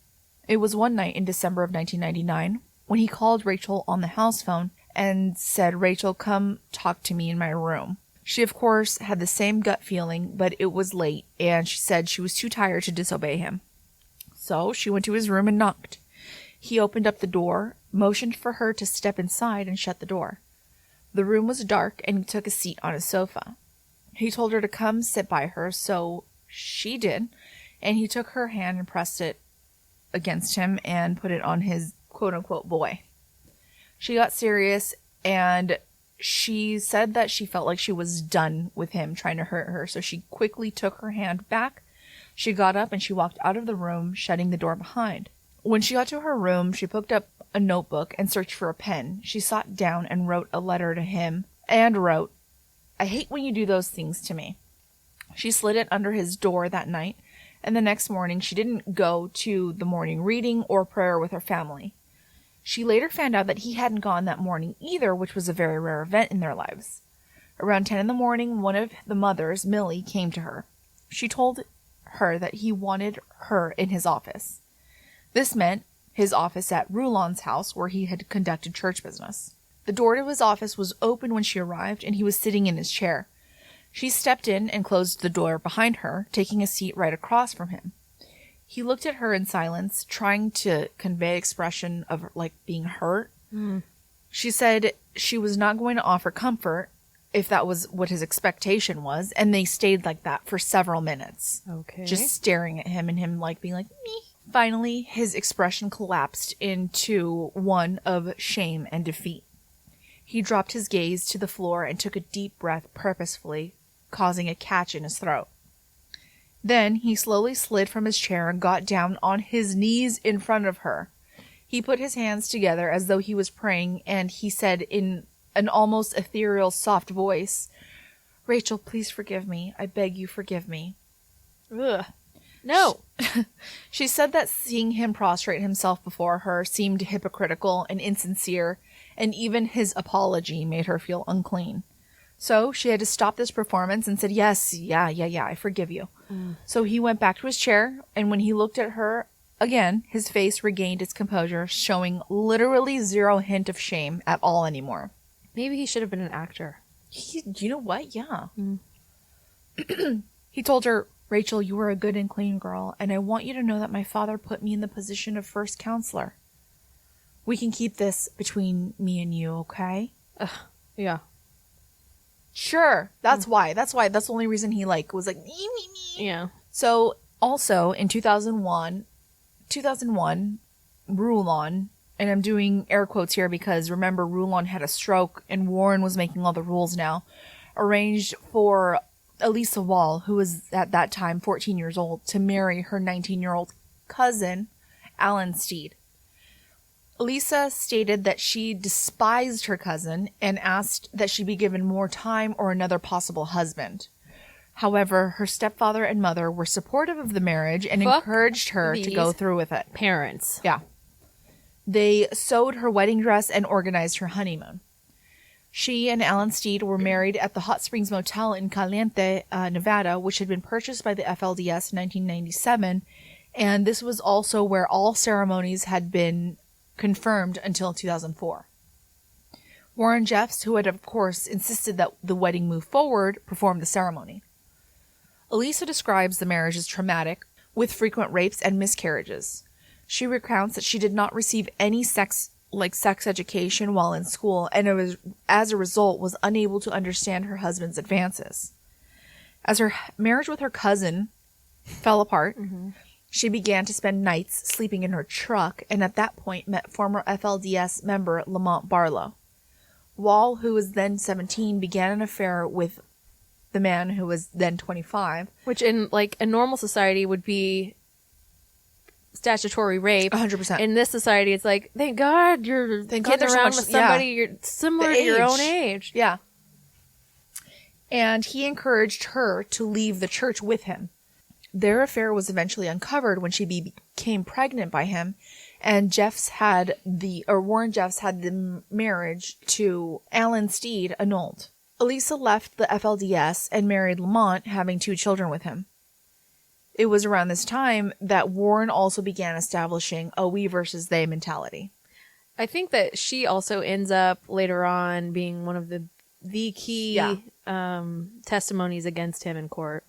It was one night in December of 1999 when he called Rachel on the house phone and said, "Rachel, come talk to me in my room." She, of course, had the same gut feeling, but it was late, and she said she was too tired to disobey him. So she went to his room and knocked. He opened up the door, motioned for her to step inside, and shut the door. The room was dark, and he took a seat on a sofa. He told her to come sit by her, so she did, and he took her hand and pressed it against him and put it on his quote-unquote boy. She got serious, and she said that she felt like she was done with him trying to hurt her, so she quickly took her hand back. She got up and she walked out of the room, shutting the door behind. When she got to her room, she picked up a notebook and searched for a pen. She sat down and wrote a letter to him and wrote, "I hate when you do those things to me." She slid it under his door that night, and the next morning she didn't go to the morning reading or prayer with her family. She later found out that he hadn't gone that morning either, which was a very rare event in their lives. Around 10 in the morning, one of the mothers, Millie, came to her. She told her that he wanted her in his office. This meant his office at Rulon's house, where he had conducted church business. The door to his office was open when she arrived, and he was sitting in his chair. She stepped in and closed the door behind her, taking a seat right across from him. He looked at her in silence, trying to convey expression of, like, being hurt. She said she was not going to offer comfort, if that was what his expectation was, and they stayed like that for several minutes. Okay. Just staring at him and him, like, being like, me. Finally, his expression collapsed into one of shame and defeat. He dropped his gaze to the floor and took a deep breath purposefully, causing a catch in his throat. Then he slowly slid from his chair and got down on his knees in front of her. He put his hands together as though he was praying, and he said in an almost ethereal, soft voice, "Rachel, please forgive me. I beg you, forgive me." Ugh. No. She said that seeing him prostrate himself before her seemed hypocritical and insincere, and even his apology made her feel unclean. So she had to stop this performance and said, yes, yeah, I forgive you. So he went back to his chair, and when he looked at her again, his face regained its composure, showing literally zero hint of shame at all anymore. Maybe he should have been an actor. You know what? Yeah. He told her, Rachel, you were a good and clean girl, and I want you to know that my father put me in the position of first counselor. We can keep this between me and you, okay? Yeah. Sure. That's why. That's the only reason he was like, me. Yeah. So also in 2001, Rulon, and I'm doing air quotes here because remember Rulon had a stroke and Warren was making all the rules now, arranged for Elisa Wall, who was at that time 14 years old, to marry her 19-year-old cousin, Alan Steed. Elisa stated that she despised her cousin and asked that she be given more time or another possible husband. However, her stepfather and mother were supportive of the marriage and encouraged her to go through with it. Parents. Yeah. They sewed her wedding dress and organized her honeymoon. She and Alan Steed were married at the Hot Springs Motel in Caliente, Nevada, which had been purchased by the FLDS in 1997, and this was also where all ceremonies had been confirmed until 2004. Rulon Jeffs, who had of course insisted that the wedding move forward, performed the ceremony. Elisa describes the marriage as traumatic, with frequent rapes and miscarriages. She recounts that she did not receive any sex education while in school, and as a result was unable to understand her husband's advances. As her marriage with her cousin fell apart, she began to spend nights sleeping in her truck, and at that point met former FLDS member Lamont Barlow. Wall, who was then 17, began an affair with the man who was then 25. Which in a normal society would be statutory rape. 100%. In this society, it's like, thank God you're getting around with somebody you're similar to your own age. Yeah. And he encouraged her to leave the church with him. Their affair was eventually uncovered when she became pregnant by him, and Warren Jeffs had the marriage to Alan Steed annulled. Elisa left the FLDS and married Lamont, having 2 children with him. It was around this time that Warren also began establishing a we versus they mentality. I think that she also ends up later on being one of the key testimonies against him in court.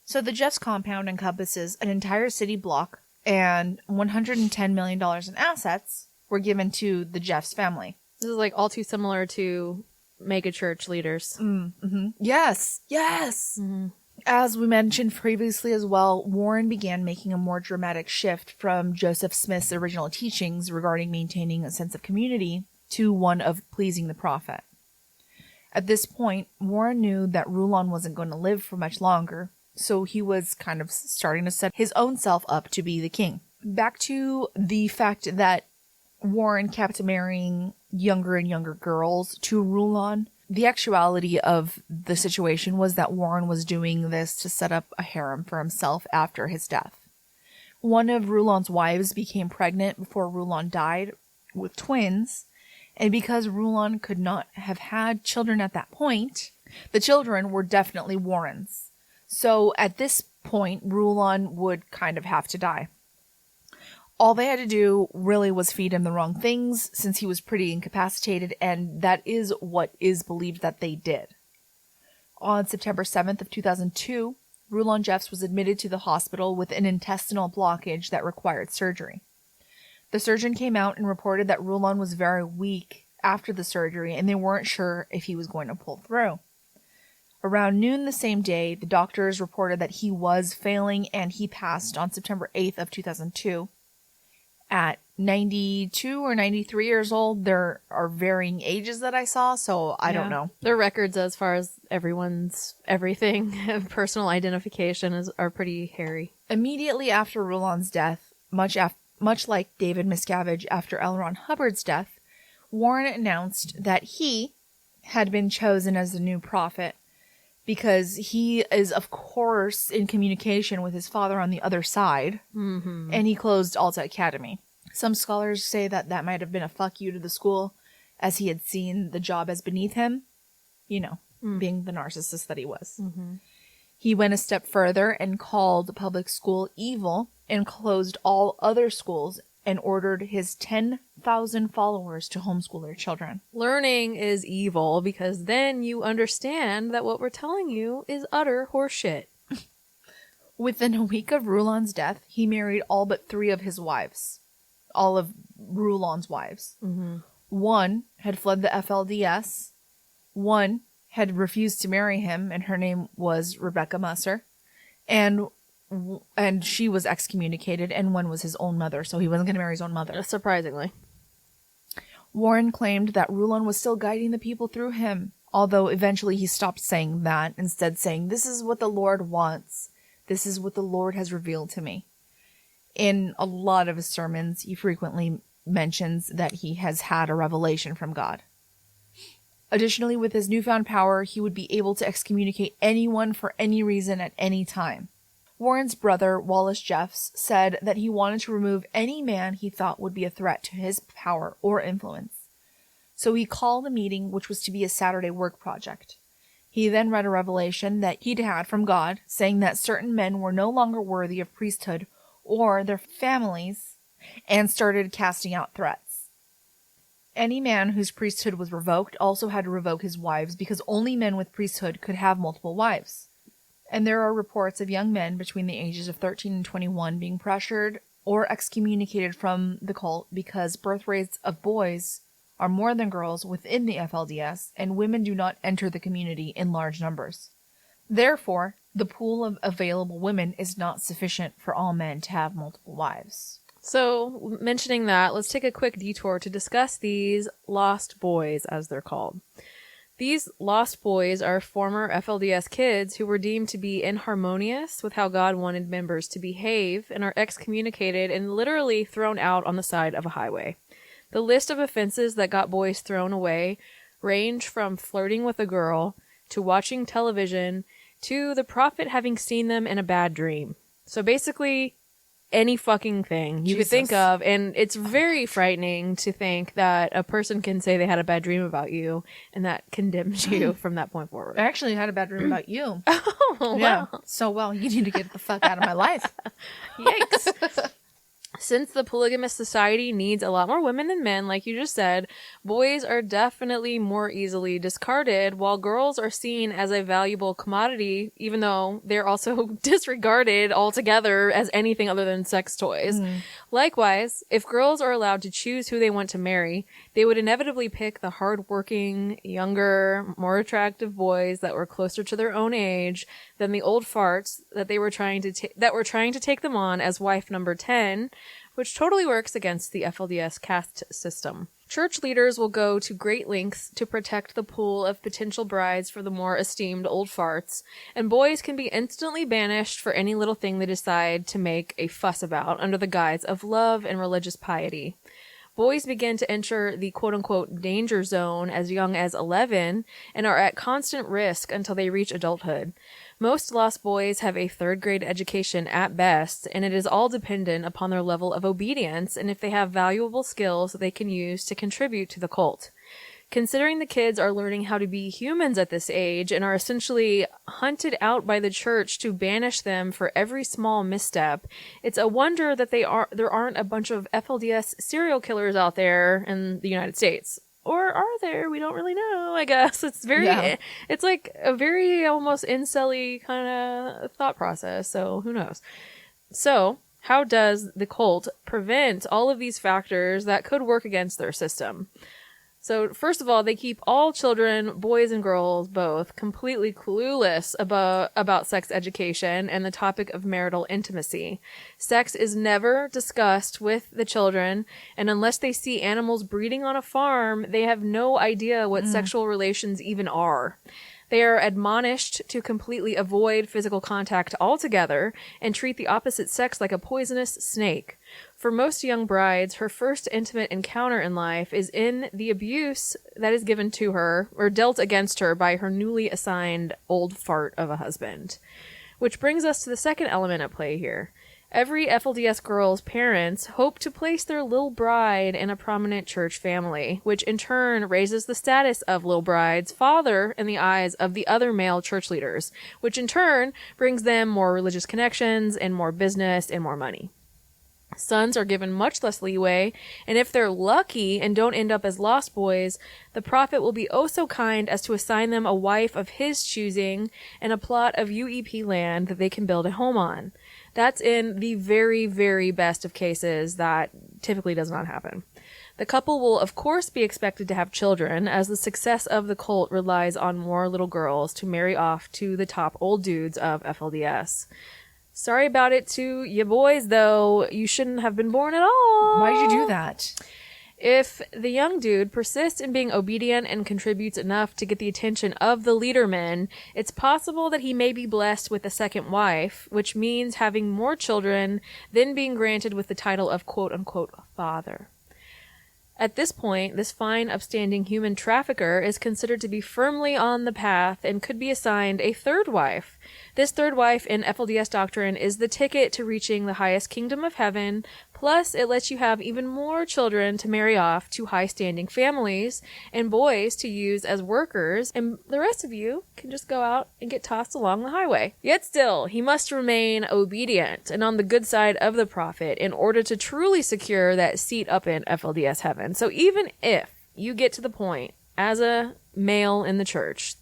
So the Jeffs compound encompasses an entire city block, and $110 million in assets were given to the Jeffs family. This is all too similar to mega church leaders. Mm-hmm. Yes. Mm-hmm. As we mentioned previously as well, Warren began making a more dramatic shift from Joseph Smith's original teachings regarding maintaining a sense of community to one of pleasing the prophet. At this point, Warren knew that Rulon wasn't going to live for much longer, so he was kind of starting to set his own self up to be the king. Back to the fact that Warren kept marrying younger and younger girls to Rulon. The actuality of the situation was that Warren was doing this to set up a harem for himself after his death. One of Rulon's wives became pregnant before Rulon died with twins, and because Rulon could not have had children at that point, the children were definitely Warren's. So at this point, Rulon would kind of have to die. All they had to do really was feed him the wrong things, since he was pretty incapacitated, and that is what is believed that they did. On September 7th of 2002, Rulon Jeffs was admitted to the hospital with an intestinal blockage that required surgery. The surgeon came out and reported that Rulon was very weak after the surgery, and they weren't sure if he was going to pull through. Around noon the same day, the doctors reported that he was failing, and he passed on September 8th of 2002. At 92 or 93 years old, there are varying ages that I saw, so I don't know. Their records as far as everyone's everything, personal identification are pretty hairy. Immediately after Rulon's death, much like David Miscavige after L. Ron Hubbard's death, Warren announced that he had been chosen as the new prophet, because he is, of course, in communication with his father on the other side, and he closed Alta Academy. Some scholars say that that might have been a fuck you to the school, as he had seen the job as beneath him, being the narcissist that he was. He went a step further and called public school evil and closed all other schools and ordered his 10,000 followers to homeschool their children. Learning is evil because then you understand that what we're telling you is utter horseshit. Within a week of Rulon's death, he married all but 3 of his wives. All of Rulon's wives. One had fled the FLDS. One had refused to marry him, and her name was Rebecca Musser. And she was excommunicated, and one was his own mother, so he wasn't going to marry his own mother. Surprisingly. Warren claimed that Rulon was still guiding the people through him, although eventually he stopped saying that, instead saying, "This is what the Lord wants. This is what the Lord has revealed to me." In a lot of his sermons, he frequently mentions that he has had a revelation from God. Additionally, with his newfound power, he would be able to excommunicate anyone for any reason at any time. Warren's brother, Rulon Jeffs, said that he wanted to remove any man he thought would be a threat to his power or influence. So he called a meeting which was to be a Saturday work project. He then read a revelation that he'd had from God, saying that certain men were no longer worthy of priesthood or their families, and started casting out threats. Any man whose priesthood was revoked also had to revoke his wives, because only men with priesthood could have multiple wives. And there are reports of young men between the ages of 13 and 21 being pressured or excommunicated from the cult because birth rates of boys are more than girls within the FLDS, and women do not enter the community in large numbers. Therefore, the pool of available women is not sufficient for all men to have multiple wives. So, mentioning that, let's take a quick detour to discuss these lost boys, as they're called. These lost boys are former FLDS kids who were deemed to be inharmonious with how God wanted members to behave and are excommunicated and literally thrown out on the side of a highway. The list of offenses that got boys thrown away range from flirting with a girl to watching television to the prophet having seen them in a bad dream. So basically, any fucking thing you could think of, and it's very frightening to think that a person can say they had a bad dream about you and that condemns you from that point forward. I actually had a bad dream about you. Oh, yeah. wow. So, well, you need to get the fuck out of my life. Yikes. Since the polygamous society needs a lot more women than men, like you just said, boys are definitely more easily discarded, while girls are seen as a valuable commodity, even though they're also disregarded altogether as anything other than sex toys. Likewise, if girls are allowed to choose who they want to marry, they would inevitably pick the hardworking, younger, more attractive boys that were closer to their own age than the old farts that they were trying to take them on as wife number 10, which totally works against the FLDS caste system. Church leaders will go to great lengths to protect the pool of potential brides for the more esteemed old farts, and boys can be instantly banished for any little thing they decide to make a fuss about under the guise of love and religious piety. Boys begin to enter the quote-unquote danger zone as young as 11 and are at constant risk until they reach adulthood. Most lost boys have a third-grade education at best, and it is all dependent upon their level of obedience and if they have valuable skills that they can use to contribute to the cult. Considering the kids are learning how to be humans at this age and are essentially hunted out by the church to banish them for every small misstep, it's a wonder that there aren't a bunch of FLDS serial killers out there in the United States. Or are there? We don't really know, I guess. It's like a very almost incel-y kind of thought process, so who knows. So, how does the cult prevent all of these factors that could work against their system? So, first of all, they keep all children, boys and girls both, completely clueless about sex education and the topic of marital intimacy. Sex is never discussed with the children, and unless they see animals breeding on a farm, they have no idea what sexual relations even are. They are admonished to completely avoid physical contact altogether and treat the opposite sex like a poisonous snake. For most young brides, her first intimate encounter in life is in the abuse that is given to her or dealt against her by her newly assigned old fart of a husband. Which brings us to the second element at play here. Every FLDS girl's parents hope to place their little bride in a prominent church family, which in turn raises the status of little bride's father in the eyes of the other male church leaders, which in turn brings them more religious connections and more business and more money. Sons are given much less leeway, and if they're lucky and don't end up as lost boys, the prophet will be oh so kind as to assign them a wife of his choosing and a plot of UEP land that they can build a home on. That's in the very, very best of cases. That typically does not happen. The couple will, of course, be expected to have children, as the success of the cult relies on more little girls to marry off to the top old dudes of FLDS. Sorry about it to you boys, though. You shouldn't have been born at all. Why did you do that? If the young dude persists in being obedient and contributes enough to get the attention of the leadermen, it's possible that he may be blessed with a second wife, which means having more children, then being granted with the title of quote-unquote father. At this point, this fine, upstanding human trafficker is considered to be firmly on the path and could be assigned a third wife. This third wife in FLDS doctrine is the ticket to reaching the highest kingdom of heaven, plus it lets you have even more children to marry off to high-standing families and boys to use as workers, and the rest of you can just go out and get tossed along the highway. Yet still, he must remain obedient and on the good side of the prophet in order to truly secure that seat up in FLDS heaven. So even if you get to the point as a male in the church,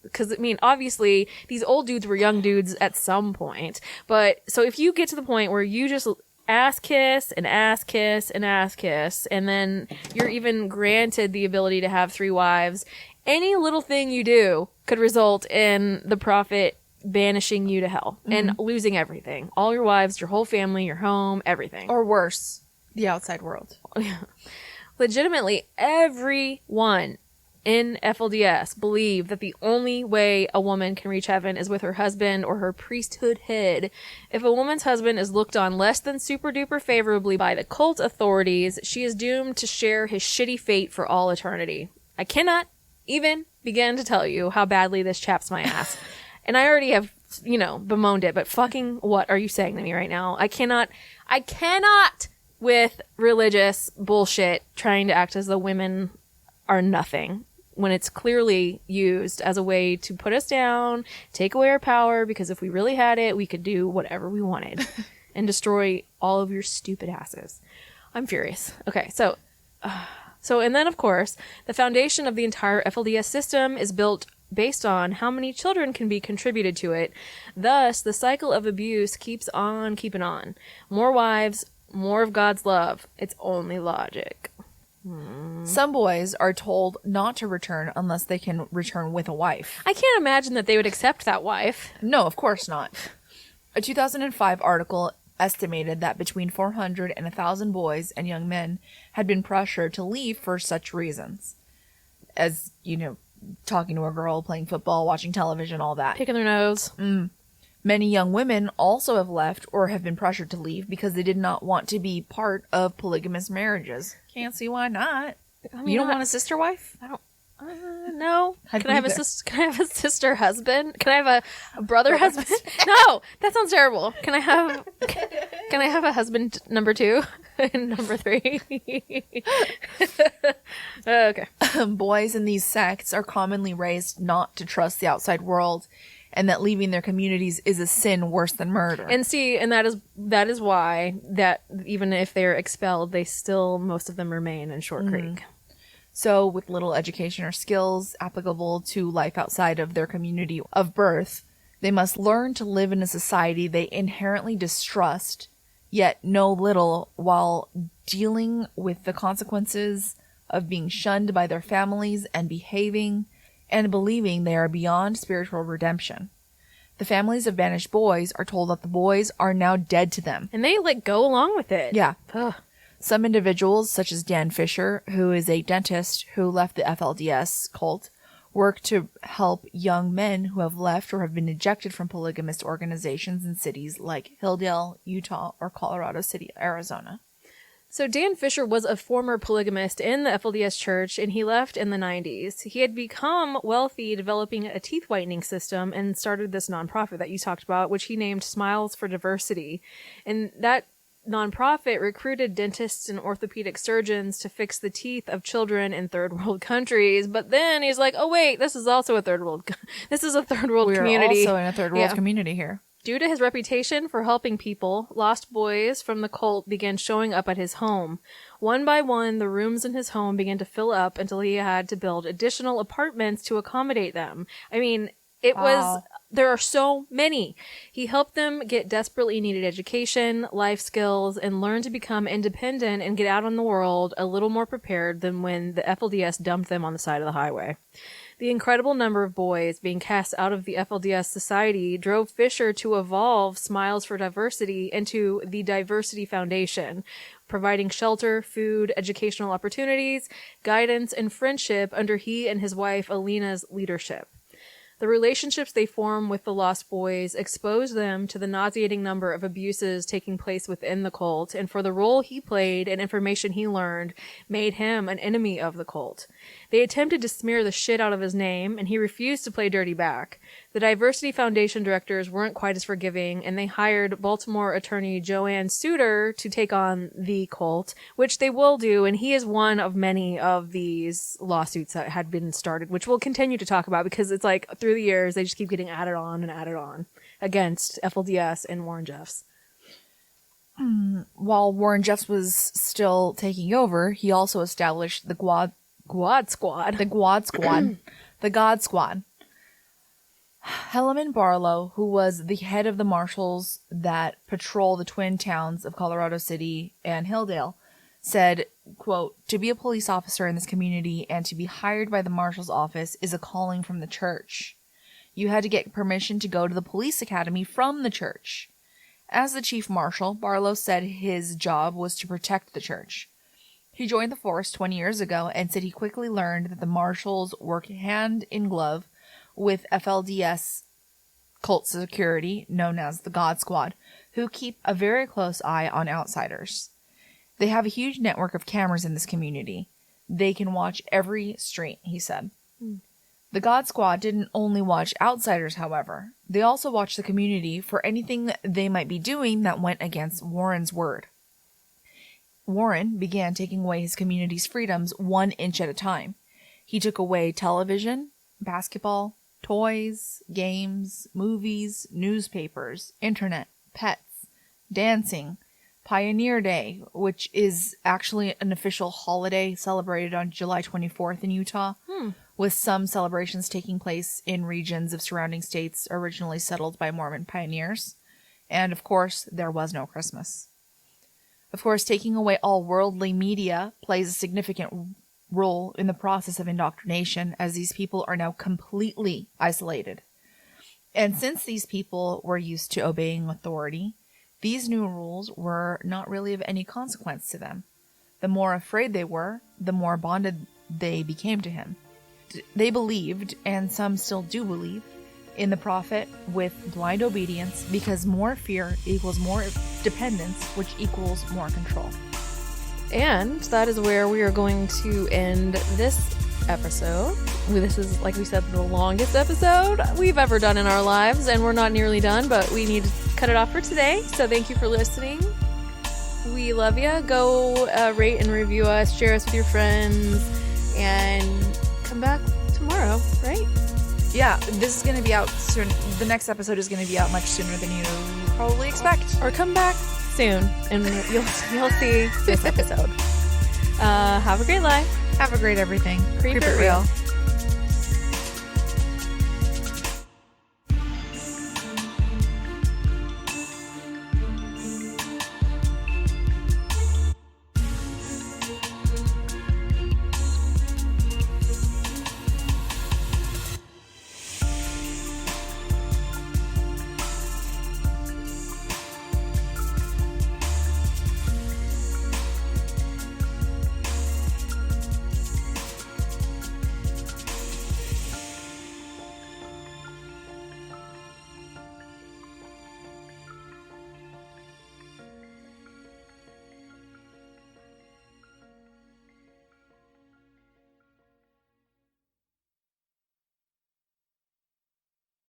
because, I mean, obviously, these old dudes were young dudes at some point. But, so if you get to the point where you just ass kiss and ass kiss and ass kiss, and then you're even granted the ability to have 3 wives, any little thing you do could result in the prophet banishing you to hell and losing everything. All your wives, your whole family, your home, everything. Or worse, the outside world. Legitimately, everyone in FLDS believe that the only way a woman can reach heaven is with her husband or her priesthood head. If a woman's husband is looked on less than super duper favorably by the cult authorities, she is doomed to share his shitty fate for all eternity. I cannot even begin to tell you how badly this chaps my ass. And I already have, bemoaned it, but fucking what are you saying to me right now? I cannot with religious bullshit trying to act as though women are nothing, when it's clearly used as a way to put us down, take away our power, because if we really had it, we could do whatever we wanted and destroy all of your stupid asses. I'm furious. Okay, so, and then, of course, the foundation of the entire FLDS system is built based on how many children can be contributed to it. Thus, the cycle of abuse keeps on keeping on. More wives, more of God's love. It's only logic. Some boys are told not to return unless they can return with a wife. I can't imagine that they would accept that wife. No, of course not. A 2005 article estimated that between 400 and 1,000 boys and young men had been pressured to leave for such reasons. As, talking to a girl, playing football, watching television, all that. Picking their nose. Many young women also have left or have been pressured to leave because they did not want to be part of polygamous marriages. Can't see why not. I mean, you don't want a sister wife? I don't. No. Can I have a sister husband? Can I have a brother husband? No, that sounds terrible. Can I have a husband number 2 and number 3? Okay. Boys in these sects are commonly raised not to trust the outside world, and that leaving their communities is a sin worse than murder. And that is why that even if they're expelled, most of them remain in Short Creek. So with little education or skills applicable to life outside of their community of birth, they must learn to live in a society they inherently distrust, yet know little, while dealing with the consequences of being shunned by their families and behaving and believing they are beyond spiritual redemption. The families of banished boys are told that the boys are now dead to them. And they, go along with it. Yeah. Ugh. Some individuals, such as Dan Fisher, who is a dentist who left the FLDS cult, work to help young men who have left or have been ejected from polygamist organizations in cities like Hildale, Utah, or Colorado City, Arizona. So Dan Fisher was a former polygamist in the FLDS church, and he left in the 90s. He had become wealthy developing a teeth whitening system and started this nonprofit that you talked about, which he named Smiles for Diversity. And that nonprofit recruited dentists and orthopedic surgeons to fix the teeth of children in third world countries. But then he's like, oh wait, this is also a third world community. We're also in a third world community here. Due to his reputation for helping people, lost boys from the cult began showing up at his home. One by one, the rooms in his home began to fill up until he had to build additional apartments to accommodate them. I mean, there are so many. He helped them get desperately needed education, life skills, and learn to become independent and get out in the world a little more prepared than when the FLDS dumped them on the side of the highway. The incredible number of boys being cast out of the FLDS society drove Fisher to evolve Smiles for Diversity into the Diversity Foundation, providing shelter, food, educational opportunities, guidance, and friendship under he and his wife Alina's leadership. The relationships they form with the lost boys expose them to the nauseating number of abuses taking place within the cult, and for the role he played and information he learned made him an enemy of the cult. They attempted to smear the shit out of his name, and he refused to play dirty back. The Diversity Foundation directors weren't quite as forgiving, and they hired Baltimore attorney Joanne Suter to take on the cult, which they will do, and he is one of many of these lawsuits that had been started, which we'll continue to talk about because it's like through the years they just keep getting added on against FLDS and Rulon Jeffs. While Rulon Jeffs was still taking over, he also established the God Squad. Helaman Barlow, who was the head of the marshals that patrol the twin towns of Colorado City and Hildale, said, quote, "To be a police officer in this community and to be hired by the marshal's office is a calling from the church. You had to get permission to go to the police academy from the church." As the chief marshal, Barlow said his job was to protect the church. He joined the force 20 years ago and said he quickly learned that the marshals work hand in glove with FLDS cult security, known as the God Squad, who keep a very close eye on outsiders. They have a huge network of cameras in this community. They can watch every street, he said. The God Squad didn't only watch outsiders, however. They also watched the community for anything they might be doing that went against Warren's word. Warren began taking away his community's freedoms 1 inch at a time. He took away television, basketball, toys, games, movies, newspapers, internet, pets, dancing, Pioneer Day, which is actually an official holiday celebrated on July 24th in Utah, with some celebrations taking place in regions of surrounding states originally settled by Mormon pioneers. And, of course, there was no Christmas. Of course, taking away all worldly media plays a significant role in the process of indoctrination, as these people are now completely isolated. And since these people were used to obeying authority, these new rules were not really of any consequence to them. The more afraid they were, the more bonded they became to him. They believed, and some still do believe, in the prophet with blind obedience, because more fear equals more dependence, which equals more control. And that is where we are going to end this episode. This is, like we said, the longest episode we've ever done in our lives, and we're not nearly done, but we need to cut it off for today. So thank you for listening. We love you. Go rate and review us, share us with your friends, and come back tomorrow, right? Yeah, this is going to be out soon. The next episode is going to be out much sooner than you probably expect. Or come back soon, and you'll see this episode. Have a great life. Have a great everything. Creep it real.